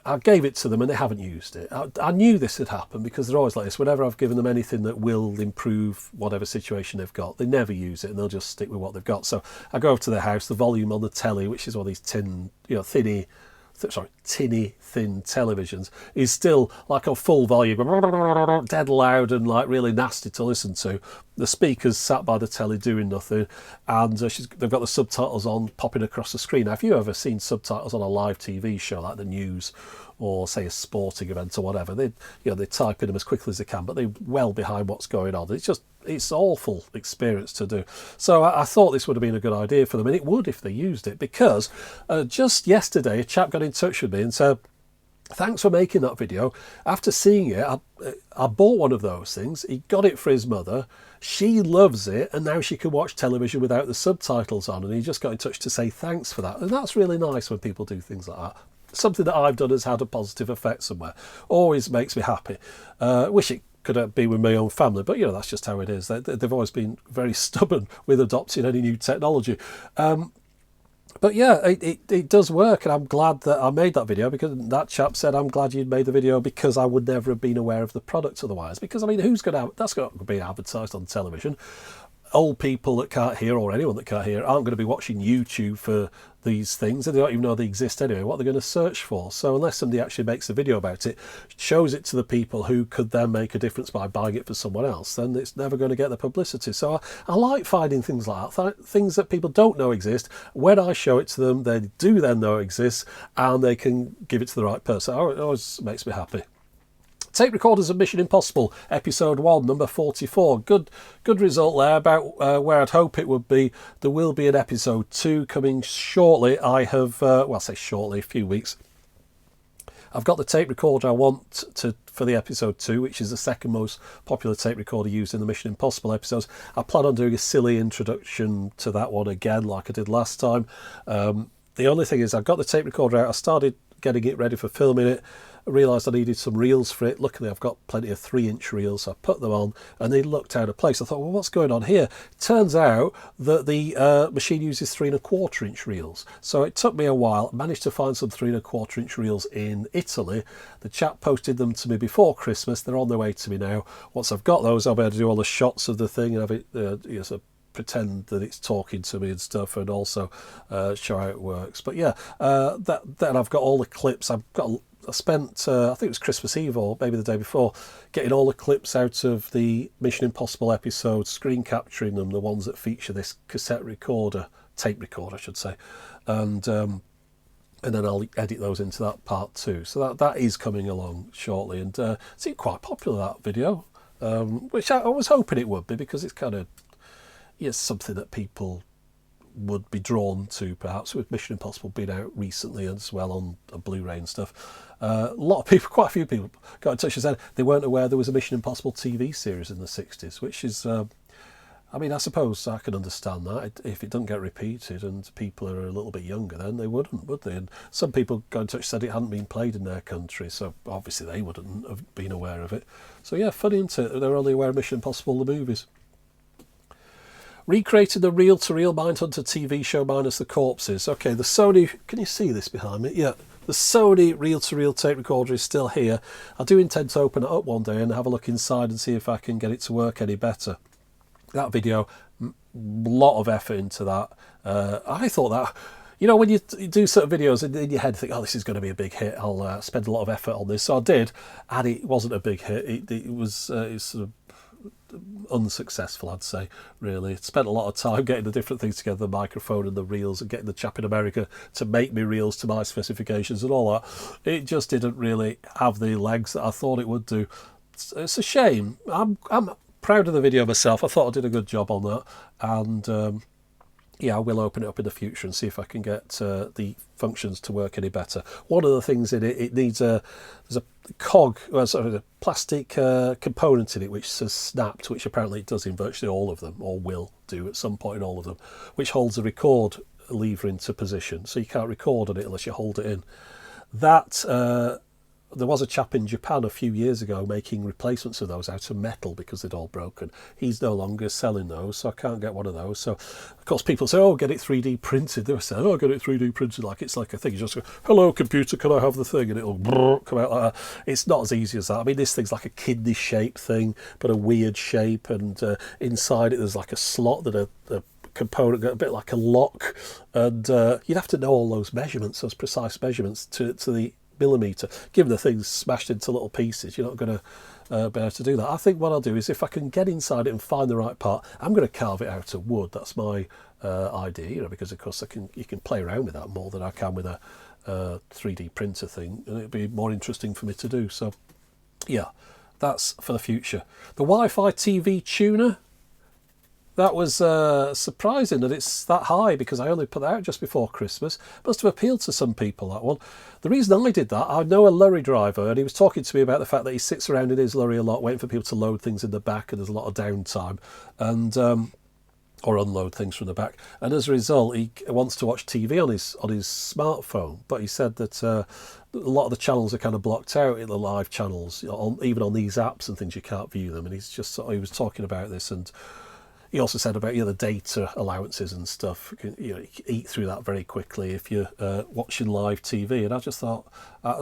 I gave it to them and they haven't used it. I knew this had happened because they're always like this. Whenever I've given them anything that will improve whatever situation they've got, they never use it and they'll just stick with what they've got. So I go over to their house, the volume on the telly, which is one of these tinny thin televisions, is still like a full volume, dead loud and like really nasty to listen to. The speakers sat by the telly doing nothing, and they've got the subtitles on popping across the screen. Now, if you've ever seen subtitles on a live TV show like the news or say a sporting event or whatever, they type in them as quickly as they can, but they're well behind what's going on. It's awful experience to do. So I thought this would have been a good idea for them, and it would if they used it, because just yesterday a chap got in touch with me and said, thanks for making that video. After seeing it, I bought one of those things. He got it for his mother. She loves it, and now she can watch television without the subtitles on, and he just got in touch to say thanks for that. And that's really nice when people do things like that. Something that I've done has had a positive effect somewhere. Always makes me happy. Wish it could be with my own family, but that's just how it is. They've always been very stubborn with adopting any new technology. But yeah, it does work, and I'm glad that I made that video, because that chap said, I'm glad you'd made the video because I would never have been aware of the product otherwise. Because, I mean, who's going to, that's going to be advertised on television. Old people that can't hear, or anyone that can't hear, aren't going to be watching YouTube for these things, and they don't even know they exist anyway. What are they going to search for? So unless somebody actually makes a video about it, shows it to the people who could then make a difference by buying it for someone else, then it's never going to get the publicity. So I like finding things like that, things that people don't know exist. When I show it to them, they do then know it exists, and they can give it to the right person. It always makes me happy. Tape recorders of Mission Impossible, Episode 1, number 44. Good result there, about where I'd hope it would be. There will be an Episode 2 coming shortly. I have, well, I say shortly, a few weeks. I've got the tape recorder I want for the Episode 2, which is the second most popular tape recorder used in the Mission Impossible episodes. I plan on doing a silly introduction to that one again, like I did last time. The only thing is, I've got the tape recorder out. I started getting it ready for filming it. I realised I needed some reels for it. Luckily, I've got plenty of 3-inch reels, so I put them on, and they looked out of place. I thought, well, what's going on here? Turns out that the machine uses 3¼ inch reels. So it took me a while. I managed to find some 3¼ inch reels in Italy. The chap posted them to me before Christmas. They're on their way to me now. Once I've got those, I'll be able to do all the shots of the thing and have it, so pretend that it's talking to me and stuff, and also show how it works. But yeah, then I've got all the clips. I spent, I think it was Christmas Eve or maybe the day before, getting all the clips out of the Mission Impossible episodes, screen capturing them, the ones that feature this cassette recorder, tape recorder, I should say, and then I'll edit those into that part too. So that is coming along shortly, and it's quite popular, that video, which I was hoping it would be, because it's kind of, it's something that people would be drawn to, perhaps, with Mission Impossible being out recently as well on a Blu-ray and stuff. A lot of people, quite a few people, got in touch and said they weren't aware there was a Mission Impossible TV series in the 60s, which is, I mean, I suppose I can understand that. If it doesn't get repeated and people are a little bit younger, then they wouldn't, would they? And some people got in touch and said it hadn't been played in their country, so obviously they wouldn't have been aware of it. So yeah, funny, isn't it? They're only aware of Mission Impossible, the movies. Recreated the reel-to-reel Mindhunter TV show minus the corpses. Okay, the Sony... Can you see this behind me? Yeah, the Sony reel-to-reel tape recorder is still here. I do intend to open it up one day and have a look inside and see if I can get it to work any better. That video, lot of effort into that. I thought that... You know, when you do certain videos in your head, think, oh, this is going to be a big hit. I'll spend a lot of effort on this. So I did, and it wasn't a big hit. It was sort of unsuccessful, I'd say, really. Spent a lot of time getting the different things together, the microphone and the reels, and getting the chap in America to make me reels to my specifications and all that. It just didn't really have the legs that I thought it would do. It's a shame. I'm proud of the video myself. I thought I did a good job on that, and yeah, I will open it up in the future and see if I can get the functions to work any better. One of the things in it, it needs there's a cog, sorry, a plastic component in it which says snapped, which apparently it does in virtually all of them, or will do at some point in all of them, which holds the record lever into position, so you can't record on it unless you hold it in. That there was a chap in Japan a few years ago making replacements of those out of metal because they'd all broken. He's no longer selling those, so I can't get one of those. So, of course, people say, oh, get it 3D printed. They were saying, oh, get it 3D printed, like it's like a thing. You just go, hello, computer, can I have the thing? And it'll come out like that. It's not as easy as that. I mean, this thing's like a kidney-shaped thing, but a weird shape, and inside it there's like a slot that a component, a bit like a lock, and you'd have to know all those measurements, those precise measurements to the millimetre. Given the thing's smashed into little pieces, you're not going to be able to do that. I think what I'll do is, if I can get inside it and find the right part, I'm going to carve it out of wood. That's my idea, you know, because of course you can play around with that more than I can with a 3D printer thing, and it'd be more interesting for me to do. So yeah, that's for the future. The Wi-Fi TV tuner, that was surprising that it's that high, because I only put that out just before Christmas. Must have appealed to some people, that one. The reason I did that, I know a lorry driver, and he was talking to me about the fact that he sits around in his lorry a lot, waiting for people to load things in the back, and there's a lot of downtime, and or unload things from the back. And as a result, he wants to watch TV on his smartphone. But he said that a lot of the channels are kind of blocked out in the live channels, even on these apps and things. You can't view them. And he was talking about this, and he also said about the data allowances and stuff. You can eat through that very quickly if you're watching live TV. And I just thought,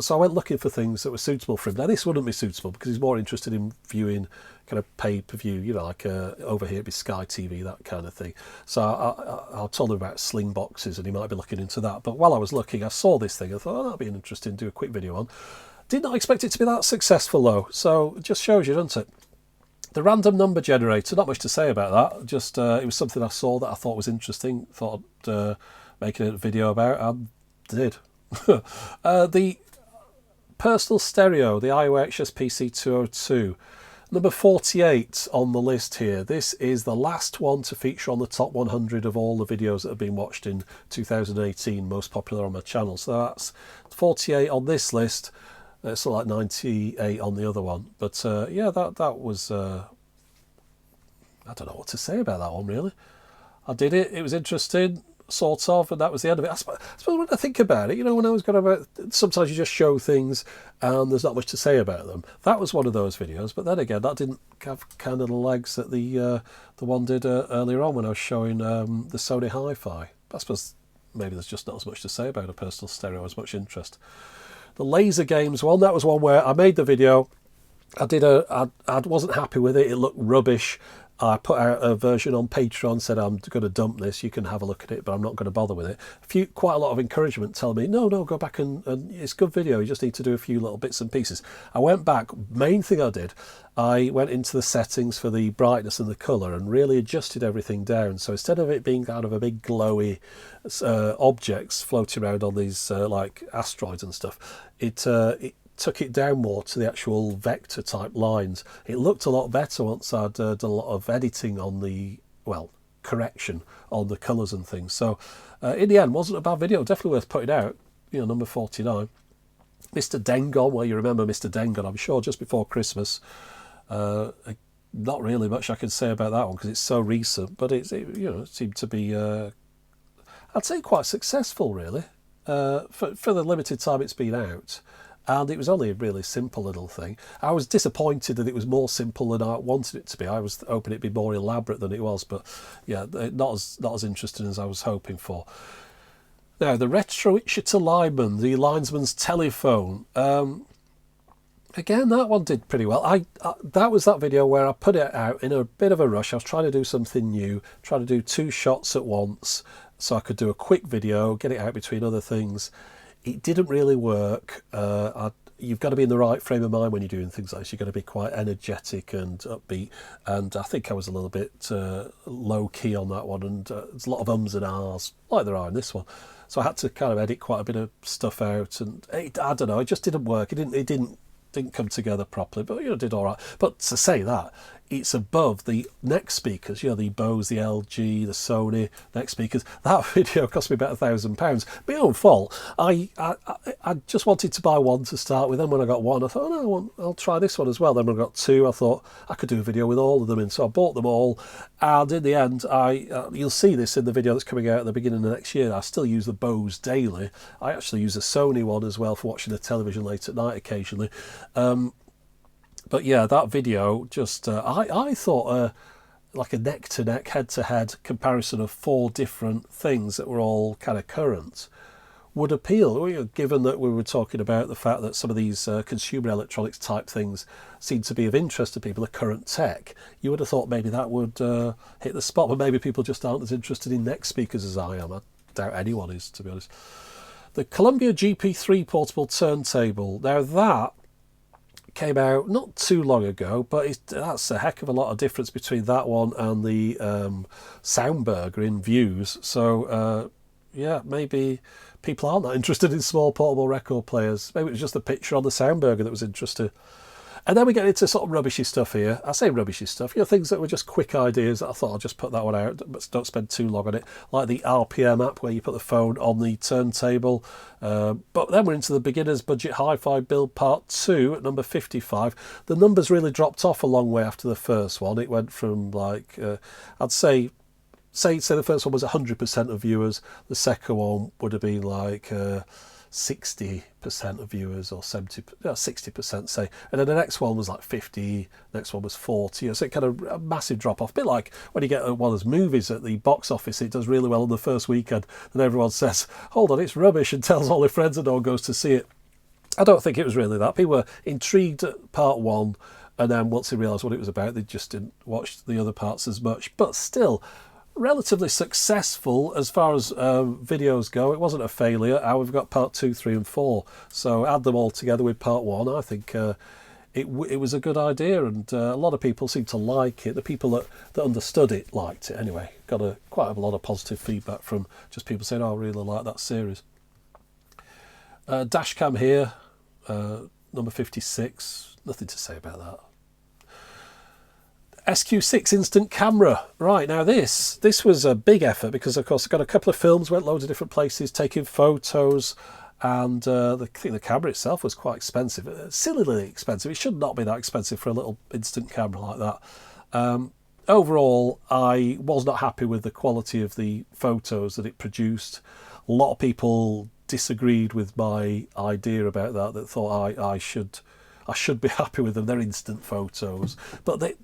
so I went looking for things that were suitable for him. Now this wouldn't be suitable because he's more interested in viewing kind of pay-per-view, like over here it'd be Sky TV, that kind of thing. So I told him about sling boxes and he might be looking into that. But while I was looking, I saw this thing. I thought, that'd be interesting to do a quick video on. Did not expect it to be that successful though. So it just shows you, doesn't it? The random number generator, not much to say about that. Just it was something I saw that I thought was interesting. Thought I'd make a video about, and did. The personal stereo, the IOXS PC202, number 48 on the list here. This is the last one to feature on the top 100 of all the videos that have been watched in 2018, most popular on my channel. So that's 48 on this list. It's like 98 on the other one. But yeah, that was... I don't know what to say about that one, really. I did it. It was interesting, sort of, and that was the end of it. I suppose when I think about it, when I was going about... Sometimes you just show things and there's not much to say about them. That was one of those videos. But then again, that didn't have kind of the legs that the one did earlier on when I was showing the Sony Hi-Fi. I suppose maybe there's just not as much to say about a personal stereo, as much interest. The laser games one, that was one where I made the video. I wasn't happy with it. It looked rubbish. I put out a version on Patreon, said I'm going to dump this. You can have a look at it, but I'm not going to bother with it. Quite a lot of encouragement telling me, no, go back and it's a good video. You just need to do a few little bits and pieces. I went back. Main thing I did, I went into the settings for the brightness and the colour and really adjusted everything down. So instead of it being kind of a big glowy objects floating around on these like asteroids and stuff, it took it down more to the actual vector type lines. It looked a lot better once I'd done a lot of editing on the, correction on the colours and things. So in the end, wasn't a bad video. Definitely worth putting out. Number 49. Mr. Dengon, well, you remember Mr. Dengon, I'm sure, just before Christmas. Not really much I can say about that one because it's so recent, but it seemed to be, I'd say, quite successful, really, for the limited time it's been out. And it was only a really simple little thing. I was disappointed that it was more simple than I wanted it to be. I was hoping it'd be more elaborate than it was, but yeah, not as interesting as I was hoping for. Now, the Retro Wichita Lineman, the linesman's telephone. Again, that one did pretty well. That was that video where I put it out in a bit of a rush. I was trying to do something new, trying to do 2 shots at once so I could do a quick video, get it out between other things. It didn't really work. You've got to be in the right frame of mind when you're doing things like this. You've got to be quite energetic and upbeat. And I think I was a little bit low key on that one. And there's a lot of ums and ahs, like there are in this one. So I had to kind of edit quite a bit of stuff out. And I don't know, it just didn't work. It didn't come together properly, but it did all right. But to say that, it's above the next speakers, the Bose, the LG, the Sony next speakers. That video cost me about £1,000. My own fault. I just wanted to buy one to start with. Then when I got one, I thought, no, I'll try this one as well. Then when I got 2, I thought I could do a video with all of them in. So I bought them all. And in the end, you'll see this in the video that's coming out at the beginning of next year. I still use the Bose daily. I actually use a Sony one as well for watching the television late at night occasionally. But yeah, that video just, I thought like a neck-to-neck, head-to-head comparison of 4 different things that were all kind of current would appeal, given that we were talking about the fact that some of these consumer electronics type things seem to be of interest to people, the current tech. You would have thought maybe that would hit the spot, but maybe people just aren't as interested in neck speakers as I am. I doubt anyone is, to be honest. The Columbia GP3 portable turntable. Now that came out not too long ago, but that's a heck of a lot of difference between that one and the Soundburger in views. So yeah, maybe people aren't that interested in small portable record players. Maybe it was just the picture on the Soundburger that was interesting. And then we get into sort of rubbishy stuff here. I say rubbishy stuff, things that were just quick ideas. I thought I'll just put that one out, but don't spend too long on it. Like the RPM app where you put the phone on the turntable. But then we're into the beginner's budget hi-fi build part 2 at number 55. The numbers really dropped off a long way after the first one. It went from like, I'd say the first one was 100% of viewers. The second one would have been like 60% of viewers, or 60% say, and then the next one was like 50, the next one was 40, so it kind of a massive drop off, a bit like when you get one of those movies at the box office, it does really well on the first weekend, and everyone says, hold on, it's rubbish, and tells all their friends, and no one goes to see it. I don't think it was really that. People were intrigued at part one, and then once they realised what it was about, they just didn't watch the other parts as much. But still, relatively successful as far as videos go. It wasn't a failure. Now we've got part 2, 3 and 4. So add them all together with part 1. I think it was a good idea, and a lot of people seem to like it. The people that understood it liked it anyway. Got quite a lot of positive feedback from just people saying, oh, I really like that series. Dashcam here. Number 56, nothing to say about that. SQ6 instant camera. Right, now this was a big effort because, of course, I got a couple of films, went loads of different places, taking photos, and I think the camera itself was quite expensive, sillily expensive. It should not be that expensive for a little instant camera like that. Overall, I was not happy with the quality of the photos that it produced. A lot of people disagreed with my idea about that thought I should be happy with them. They're instant photos, but they,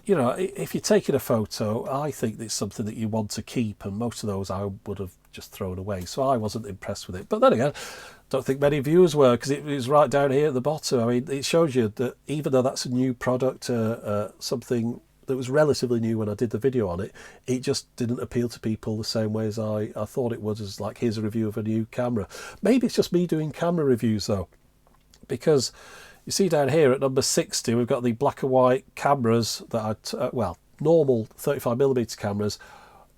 you know, if you're taking a photo, I think it's something that you want to keep, and most of those I would have just thrown away, so I wasn't impressed with it. But then again, don't think many viewers were, because it was right down here at the bottom. I mean, it shows you that even though that's a new product, something that was relatively new when I did the video on it, it just didn't appeal to people the same way as I thought it would, as like, here's a review of a new camera. Maybe it's just me doing camera reviews though, because you see down here at number 60, we've got the black and white cameras that normal 35mm cameras,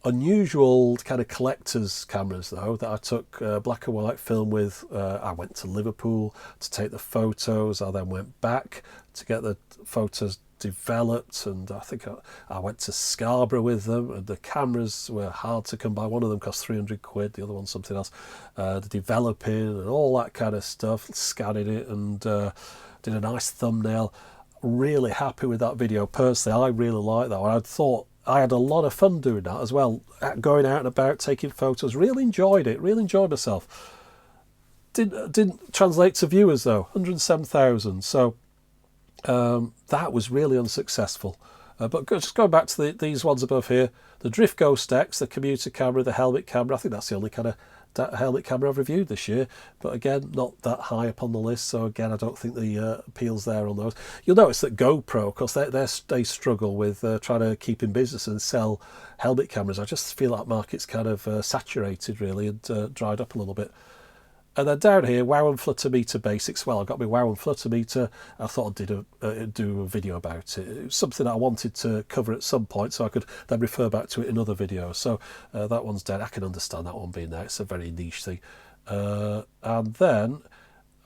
unusual kind of collector's cameras though, that I took black and white film with. I went to Liverpool to take the photos. I then went back to get the photos developed, and I think I went to Scarborough with them, and the cameras were hard to come by. One of them cost 300 quid, the other one something else. The developing and all that kind of stuff, scanning it, and did a nice thumbnail. Really happy with that video personally. I really like that one. I thought I had a lot of fun doing that as well, going out and about, taking photos. Really enjoyed it, really enjoyed myself. Didn't translate to viewers though, 107,000, so that was really unsuccessful. But just going back to these ones above here, the Drift Ghost X, the commuter camera, the helmet camera, I think that's the only kind of helmet camera I've reviewed this year, but again, not that high up on the list, so again, I don't think the appeal's there on those. You'll notice that GoPro, of course, they struggle with trying to keep in business and sell helmet cameras. I just feel that market's kind of saturated really, and dried up a little bit. And then down here, Wow and Flutter Meter Basics. Well, I got my Wow and Flutter Meter. I thought I'd do a video about it. It was something that I wanted to cover at some point, so I could then refer back to it in other videos. So that one's dead. I can understand that one being there. It's a very niche thing. And then,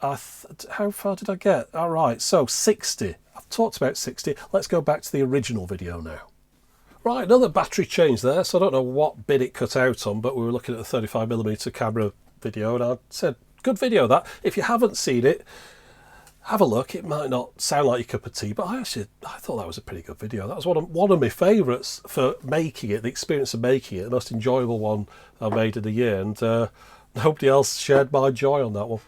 how far did I get? All right, so 60. I've talked about 60. Let's go back to the original video now. Right, another battery change there. So I don't know what bit it cut out on, but we were looking at the 35mm camera video, and I said, good video that. If you haven't seen it, have a look. It might not sound like your cup of tea, but I thought that was a pretty good video. That was one of my favourites for making it, the experience of making it, the most enjoyable one I made in the year, and nobody else shared my joy on that one.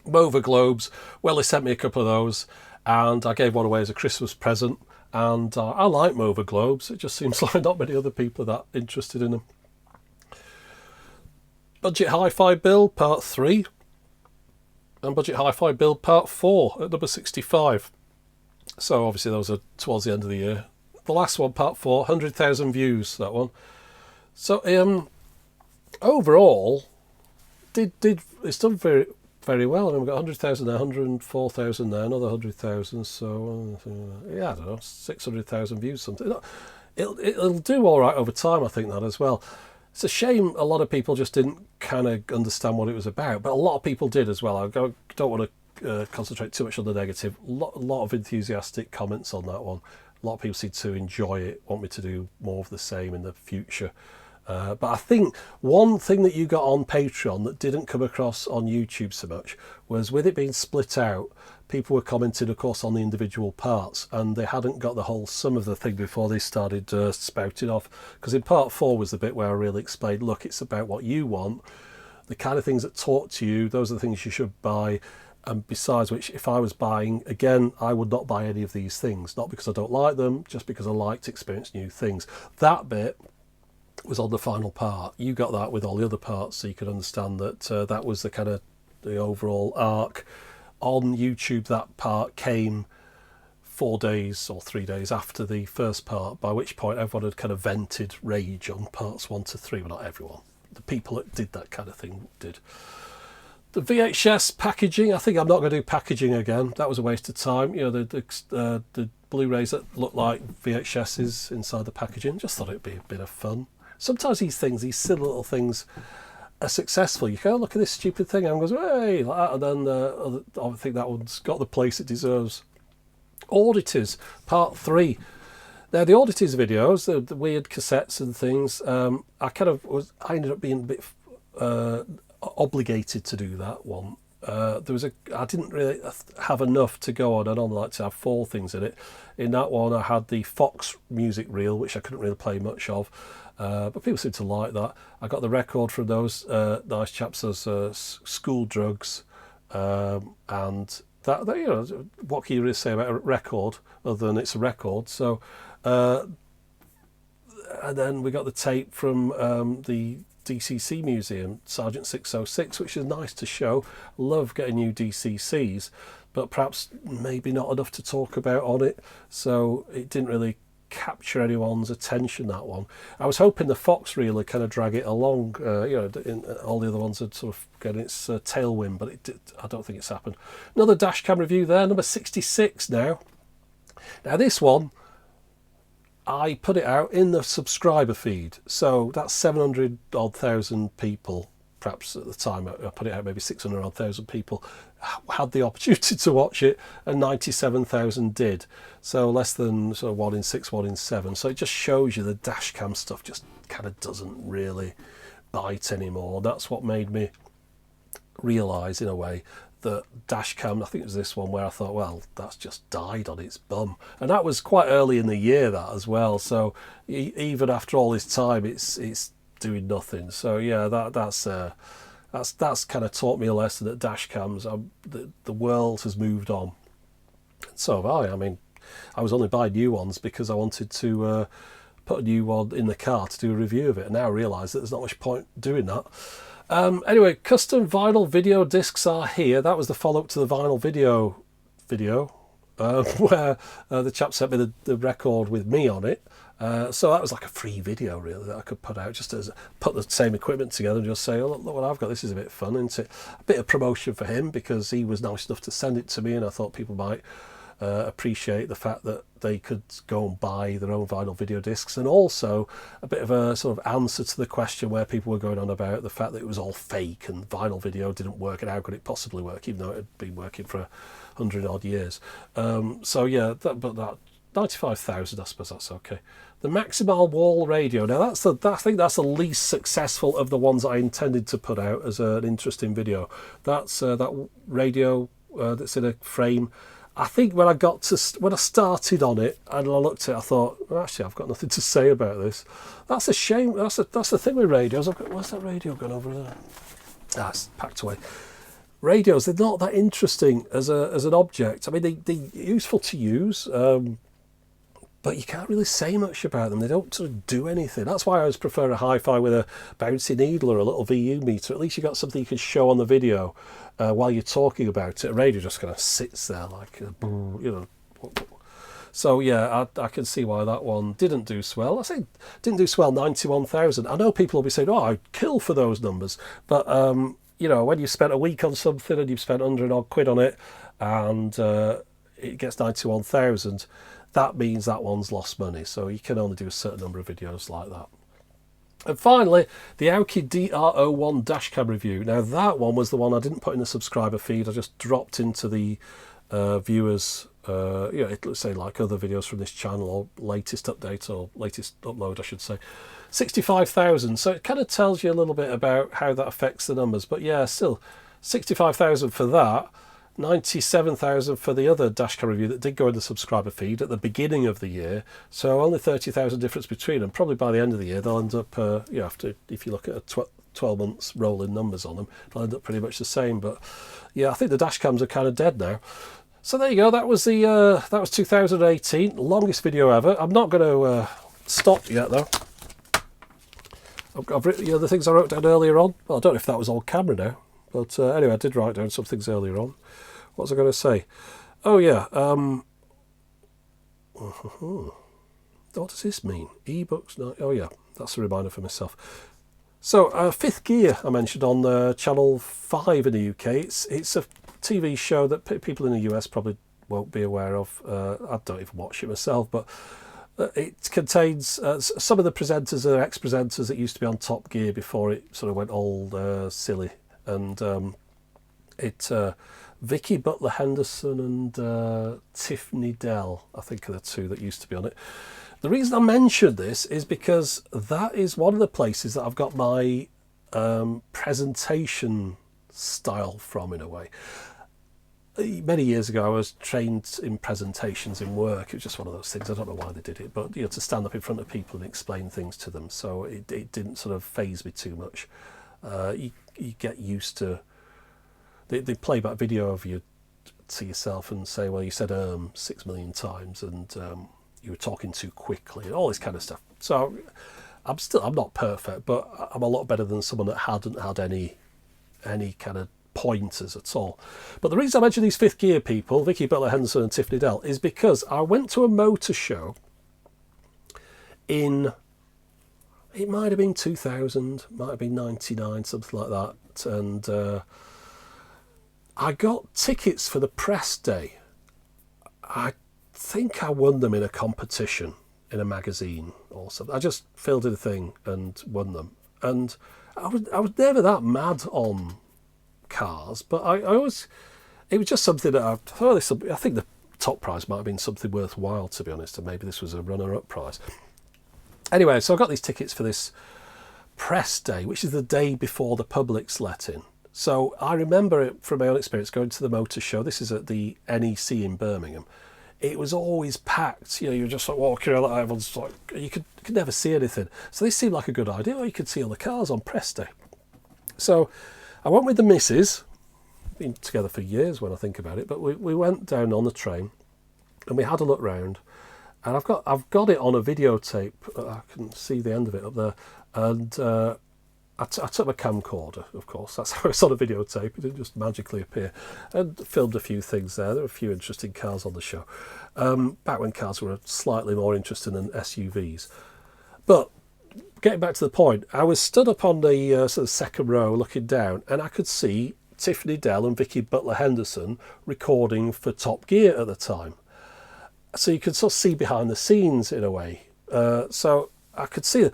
Mova globes, well, they sent me a couple of those, and I gave one away as a Christmas present, and I like Mova globes. It just seems like not many other people are that interested in them. Budget Hi-Fi Build Part 3 and Budget Hi-Fi Build Part 4 at number 65. So obviously those are towards the end of the year. The last one, Part 4, 100,000 views, that one. So overall, it's done very, very well. I mean, we've got 100,000 there, 104,000 there, another 100,000. So yeah, I don't know, 600,000 views, something. It'll do all right over time, I think, that as well. It's a shame a lot of people just didn't kind of understand what it was about, but a lot of people did as well. I don't want to concentrate too much on the negative. A lot of enthusiastic comments on that one. A lot of people seem to enjoy it, want me to do more of the same in the future. But I think one thing that you got on Patreon that didn't come across on YouTube so much was, with it being split out, people were commenting, of course, on the individual parts, and they hadn't got the whole sum of the thing before they started spouting off. Because in part 4 was the bit where I really explained, look, it's about what you want. the kind of things that talk to you, those are the things you should buy. And besides which, if I was buying, again, I would not buy any of these things. Not because I don't like them, just because I like to experience new things. That bit was on the final part. You got that with all the other parts, so you could understand that that was the kind of the overall arc. On YouTube, that part came 4 days or 3 days after the first part, by which point everyone had kind of vented rage on parts 1 to 3. Well, not everyone. The people that did that kind of thing did. The VHS packaging, I think I'm not going to do packaging again. That was a waste of time. You know, the Blu-rays that look like VHSs inside the packaging. Just thought it'd be a bit of fun. Sometimes these things, these silly little things, are successful. You go, look at this stupid thing, and goes, hey, like that, and then I think that one's got the place it deserves. Auditors, part 3. Now the Auditors videos, the weird cassettes and things, I ended up being a bit obligated to do that one. I didn't really have enough to go on. I normally like to have 4 things in it. In that one, I had the Fox music reel, which I couldn't really play much of, but people seem to like that. I got the record from those nice chaps, those School Drugs, and that, you know, what can you really say about a record other than it's a record? So, and then we got the tape from the DCC Museum, Sergeant 606, which is nice to show. Love getting new DCCs, but perhaps maybe not enough to talk about on it, so it didn't really capture anyone's attention, that one. I was hoping the Fox reel would kind of drag it along, all the other ones had sort of got its tailwind, but I don't think it's happened. Another dashcam review there, number 66 now. Now this one, I put it out in the subscriber feed, so that's 700 odd thousand people. Perhaps at the time I put it out, maybe 600 odd thousand people had the opportunity to watch it, and 97,000 did. So less than sort of 1 in 6, 1 in 7. So it just shows you the dashcam stuff just kind of doesn't really bite anymore. That's what made me realise, in a way, that dashcam, I think it was this one where I thought, well, that's just died on its bum. And that was quite early in the year, that as well. So even after all this time, it's doing nothing. So yeah, that's kind of taught me a lesson that dashcams, the world has moved on. So have I. I mean, I was only buying new ones because I wanted to put a new one in the car to do a review of it. And now I realise that there's not much point doing that. Anyway, custom vinyl video discs are here. That was the follow-up to the vinyl video, where the chap sent me the record with me on it. So that was like a free video, really, that I could put out, just as put the same equipment together and just say, oh, look what I've got, this is a bit fun, isn't it? A bit of promotion for him, because he was nice enough to send it to me, and I thought people might appreciate the fact that they could go and buy their own vinyl video discs, and also a bit of a sort of answer to the question where people were going on about the fact that it was all fake and vinyl video didn't work, and how could it possibly work, even though it had been working for 100 odd years. So yeah, that 95,000, I suppose that's okay. The Maximal Wall radio. Now I think that's the least successful of the ones I intended to put out as an interesting video. That's that radio that's in a frame. I think when I started on it and I looked at it, I thought, well, actually, I've got nothing to say about this. That's a shame. That's the thing with radios. Where's that radio gone over there? It's packed away. Radios, they're not that interesting as an object. I mean, they're useful to use, but you can't really say much about them. They don't sort of do anything. That's why I always prefer a hi-fi with a bouncy needle or a little VU meter. At least you've got something you can show on the video while you're talking about it. A radio just kind of sits there like, So yeah, I can see why that one didn't do swell. I say didn't do swell, 91,000. I know people will be saying, oh, I'd kill for those numbers. But, when you've spent a week on something and you've spent 100 odd quid on it and it gets 91,000, that means that one's lost money. So you can only do a certain number of videos like that. And finally, the Aoki DR01 dashcam review. Now that one was the one I didn't put in the subscriber feed. I just dropped into the viewers, let's say like other videos from this channel, or latest update, or latest upload, I should say. 65,000. So it kind of tells you a little bit about how that affects the numbers. But yeah, still 65,000 for that. 97,000 for the other dashcam review that did go in the subscriber feed at the beginning of the year. So only 30,000 difference between them. Probably by the end of the year they'll end up, if you look at a 12 months rolling numbers on them. It'll end up pretty much the same. But yeah, I think the dash cams are kind of dead now. So there you go. That was 2018, longest video ever. I'm not going to stop yet though. I've written the things I wrote down earlier on. Well, I don't know if that was on camera now, but anyway, I did write down some things earlier on. What was I going to say? Oh yeah. What does this mean? Ebooks? No. Oh yeah, that's a reminder for myself. So, Fifth Gear I mentioned on Channel 5 in the UK. It's a TV show that people in the US probably won't be aware of. I don't even watch it myself, but it contains some of the presenters are ex-presenters that used to be on Top Gear before it sort of went all silly. And Vicky Butler Henderson and Tiffany Dell, I think, are the two that used to be on it. The reason I mentioned this is because that is one of the places that I've got my presentation style from, in a way. Many years ago, I was trained in presentations in work. It was just one of those things. I don't know why they did it, but to stand up in front of people and explain things to them. So it didn't sort of faze me too much. You get used to. They play back video of you to yourself and say, well, you said 6 million times and you were talking too quickly and all this kind of stuff. So I'm not perfect, but I'm a lot better than someone that hadn't had any kind of pointers at all. But the reason I mention these Fifth Gear people, Vicky Butler Henderson and Tiffany Dell, is because I went to a motor show it might have been 2000, might have been 99, something like that, and I got tickets for the press day. I think I won them in a competition in a magazine or something. I just filled in a thing and won them. And I was never that mad on cars, but I always, it was just something that I think the top prize might have been something worthwhile, to be honest, and maybe this was a runner-up prize. Anyway, so I got these tickets for this press day, which is the day before the public's let in. So I remember it from my own experience going to the motor show. This is at the NEC in Birmingham. It was always packed. You were just like walking around, like everyone's like, you could never see anything. So this seemed like a good idea. You could see all the cars on press day. So I went with the missus. Been together for years when I think about it, but we went down on the train and we had a look round. And I've got it on a videotape. I can see the end of it up there. And I took my camcorder, of course. That's how it's on a videotape. It didn't just magically appear. And filmed a few things there. There were a few interesting cars on the show. Back when cars were slightly more interesting than SUVs. But getting back to the point, I was stood up on the sort of second row looking down, and I could see Tiffany Dell and Vicky Butler Henderson recording for Top Gear at the time. So you could sort of see behind the scenes in a way. So I could see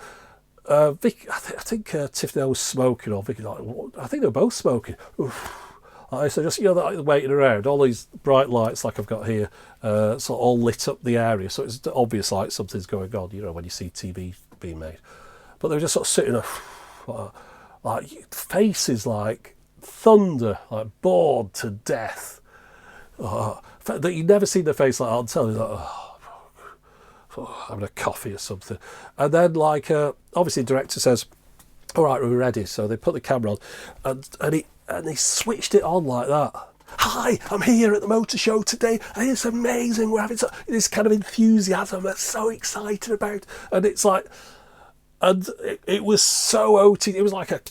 Vic. I think Tiffany was smoking, or Vicky. I think they were both smoking. So just like waiting around, all these bright lights like I've got here, sort of all lit up the area. So it's obvious like something's going on. When you see TV being made, but they were just sort of sitting there, like faces like thunder, like bored to death. That you never seen their face like that on television. Like, having a coffee or something. And then obviously the director says, all right, we're ready. So they put the camera on and he switched it on like that. Hi, I'm here at the motor show today and it's amazing. We're having this kind of enthusiasm I'm so excited about. And it's like, and it was so OT. It was like a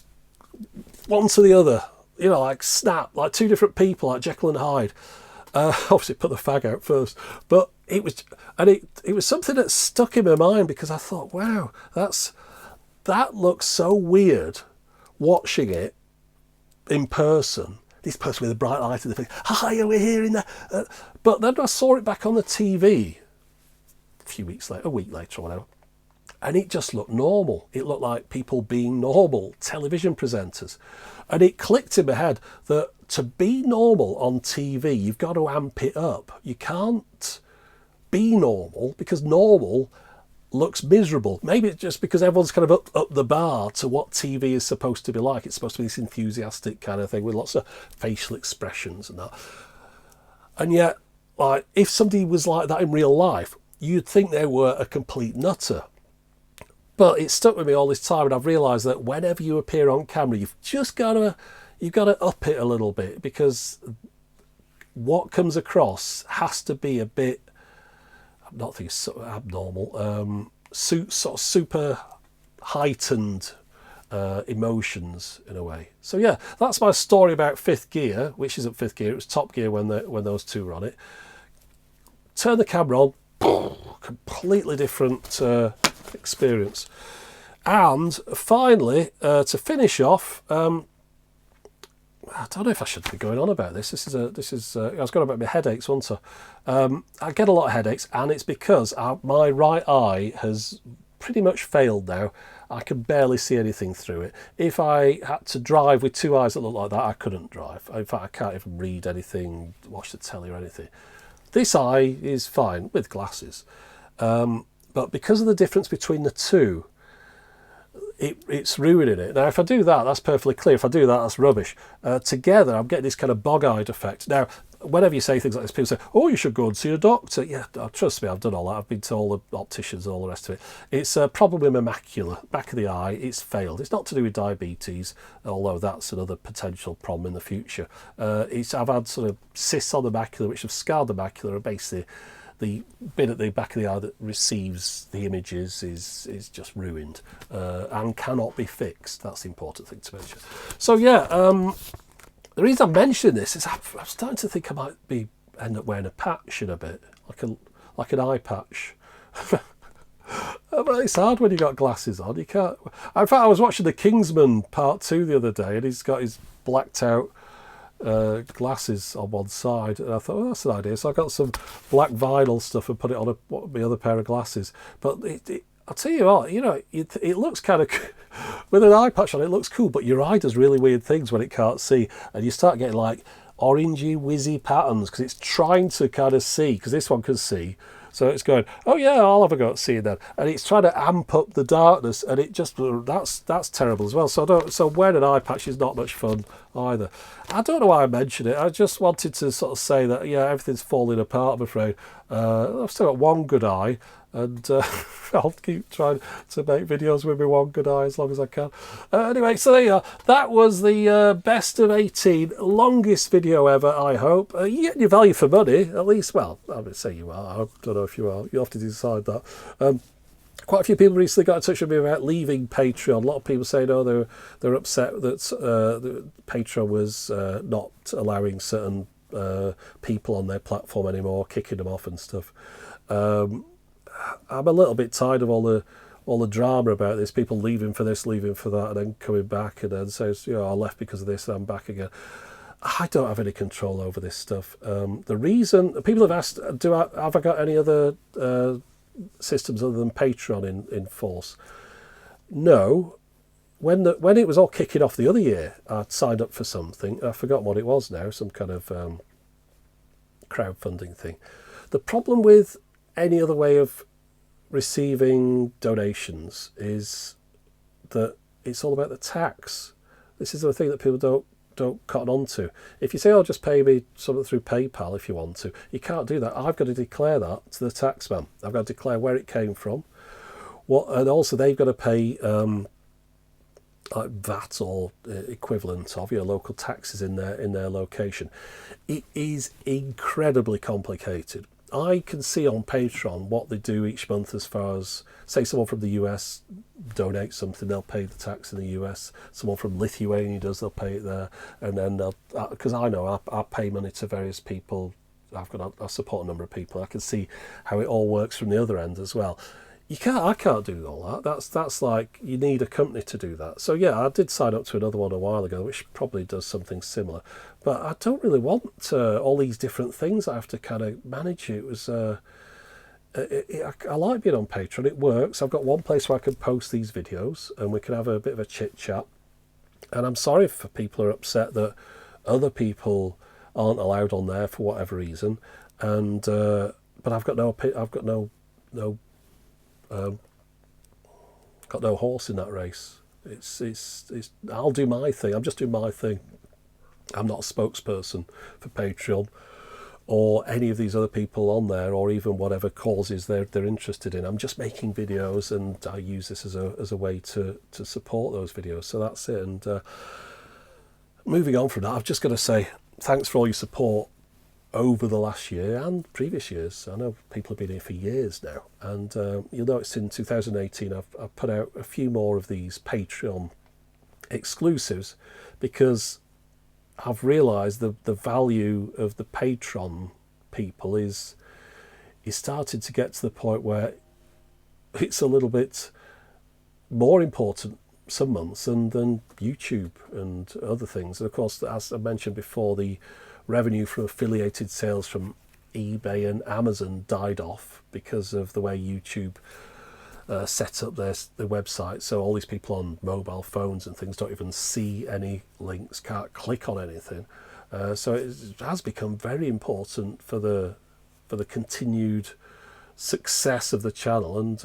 one to the other, like snap, like two different people, like Jekyll and Hyde. Obviously put the fag out first, but it was something that stuck in my mind because I thought, wow, that looks so weird watching it in person. This person with a bright light in the face, hi, we're here in there. But then I saw it back on the TV a week later or whatever, and it just looked normal. It looked like people being normal television presenters. And it clicked in my head that to be normal on TV, you've got to amp it up. You can't be normal because normal looks miserable. Maybe it's just because everyone's kind of up the bar to what TV is supposed to be like. It's supposed to be this enthusiastic kind of thing with lots of facial expressions and that. And yet, like, if somebody was like that in real life, you'd think they were a complete nutter. But it stuck with me all this time, and I've realised that whenever you appear on camera, you've got to up it a little bit, because what comes across has to be a bit, I'm not thinking sort of abnormal, sort of super heightened emotions in a way. So yeah, that's my story about Fifth Gear, which isn't Fifth Gear, it was Top Gear when those two were on it. Turn the camera on, completely different experience. And finally, to finish off, I don't know if I should be going on about this. I was going about my headaches, wasn't I? I get a lot of headaches, and it's because my right eye has pretty much failed now. I can barely see anything through it. If I had to drive with two eyes that look like that, I couldn't drive. In fact, I can't even read anything, watch the telly or anything. This eye is fine with glasses. But because of the difference between the two, it's ruining it. Now, if I do that, that's perfectly clear. If I do that, that's rubbish. Together, I'm getting this kind of bog-eyed effect. Now, whenever you say things like this, people say, oh, you should go and see a doctor. Yeah, trust me, I've done all that. I've been to all the opticians and all the rest of it. It's probably my macula, back of the eye. It's failed. It's not to do with diabetes, although that's another potential problem in the future. I've had sort of cysts on the macula, which have scarred the macula, and basically the bit at the back of the eye that receives the images is just ruined and cannot be fixed. That's the important thing to mention. So yeah, the reason I'm mentioning this is I'm starting to think I might end up wearing a patch in a bit, like an eye patch. But it's hard when you got glasses on. You can't. In fact, I was watching The Kingsman Part 2 the other day, and he's got his blacked out glasses on one side, and I thought, that's an idea. So I got some black vinyl stuff and put it on my other pair of glasses. But I'll tell you what, it looks kind of with an eye patch on. It looks cool, but your eye does really weird things when it can't see, and you start getting like orangey, whizzy patterns because it's trying to kind of see. Because this one can see. So it's going, oh yeah, I'll have a go at seeing that, and it's trying to amp up the darkness, and it just that's terrible as well. So wearing an eye patch is not much fun either. I don't know why I mentioned it. I just wanted to sort of say that yeah, everything's falling apart, I'm afraid. I've still got one good eye, and I'll keep trying to make videos with my one good eye as long as I can. Anyway, so there you are. That was the best of 18, longest video ever, I hope. You get your value for money, at least. Well, I would say you are. I don't know if you are. You have to decide that. Quite a few people recently got in touch with me about leaving Patreon. A lot of people saying, oh, they're upset that Patreon was not allowing certain people on their platform anymore, kicking them off and stuff. I'm a little bit tired of all the drama about this, people leaving for this, leaving for that, and then coming back and then saying, I left because of this and I'm back again. I don't have any control over this stuff. The reason people have asked, have I got any other systems other than Patreon in force? No. When it was all kicking off the other year, I'd signed up for something. I've forgotten what it was now, some kind of crowdfunding thing. The problem with any other way of receiving donations is that it's all about the tax. This is the thing that people don't cotton on to. If you say, "Oh, just pay me something through PayPal if you want to," you can't do that. I've got to declare that to the taxman. I've got to declare where it came from. And also they've got to pay like VAT or equivalent of your local taxes in their location. It is incredibly complicated. I can see on Patreon what they do each month as far as, say, someone from the US donates something, they'll pay the tax in the US. Someone from Lithuania does, they'll pay it there. And then because I know I pay money to various people. I support a number of people. I can see how it all works from the other end as well. I can't do all that. That's like, you need a company to do that. So yeah, I did sign up to another one a while ago, which probably does something similar. But I don't really want all these different things I have to kind of manage. It was I like being on Patreon. It works. I've got one place where I can post these videos and we can have a bit of a chit chat. And I'm sorry if people are upset that other people aren't allowed on there for whatever reason. And but I've got no horse in that race. It's I'll do my thing. I'm just doing my thing. I'm not a spokesperson for Patreon or any of these other people on there, or even whatever causes they're interested in. I'm just making videos, and I use this as a way to support those videos. So that's it. And moving on from that, I've just got to say thanks for all your support over the last year and previous years. I know people have been here for years now, and you'll notice in 2018 I've put out a few more of these Patreon exclusives, because I've realised the value of the Patreon people is starting to get to the point where it's a little bit more important some months than YouTube and other things. And of course, as I mentioned before, the revenue from affiliated sales from eBay and Amazon died off because of the way YouTube set up their website. So all these people on mobile phones and things don't even see any links, can't click on anything. So it has become very important for the continued success of the channel, and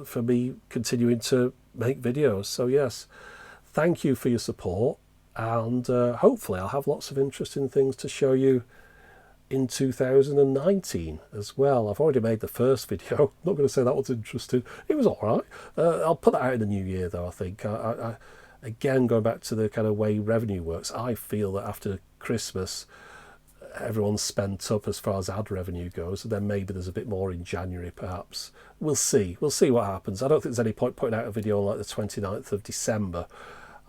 for me continuing to make videos. So yes, thank you for your support, and hopefully I'll have lots of interesting things to show you in 2019 as well. I've already made the first video. I'm not going to say that was interesting. It was all right. I'll put that out in the new year though, I think. I again, going back to the kind of way revenue works, I feel that after Christmas everyone's spent up as far as ad revenue goes, and then maybe there's a bit more in January perhaps. We'll see what happens. I don't think there's any point putting out a video on like the 29th of December.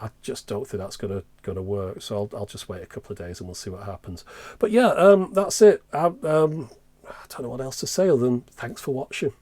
I just don't think that's going to work. So I'll just wait a couple of days and we'll see what happens. But yeah, that's it. I don't know what else to say other than thanks for watching.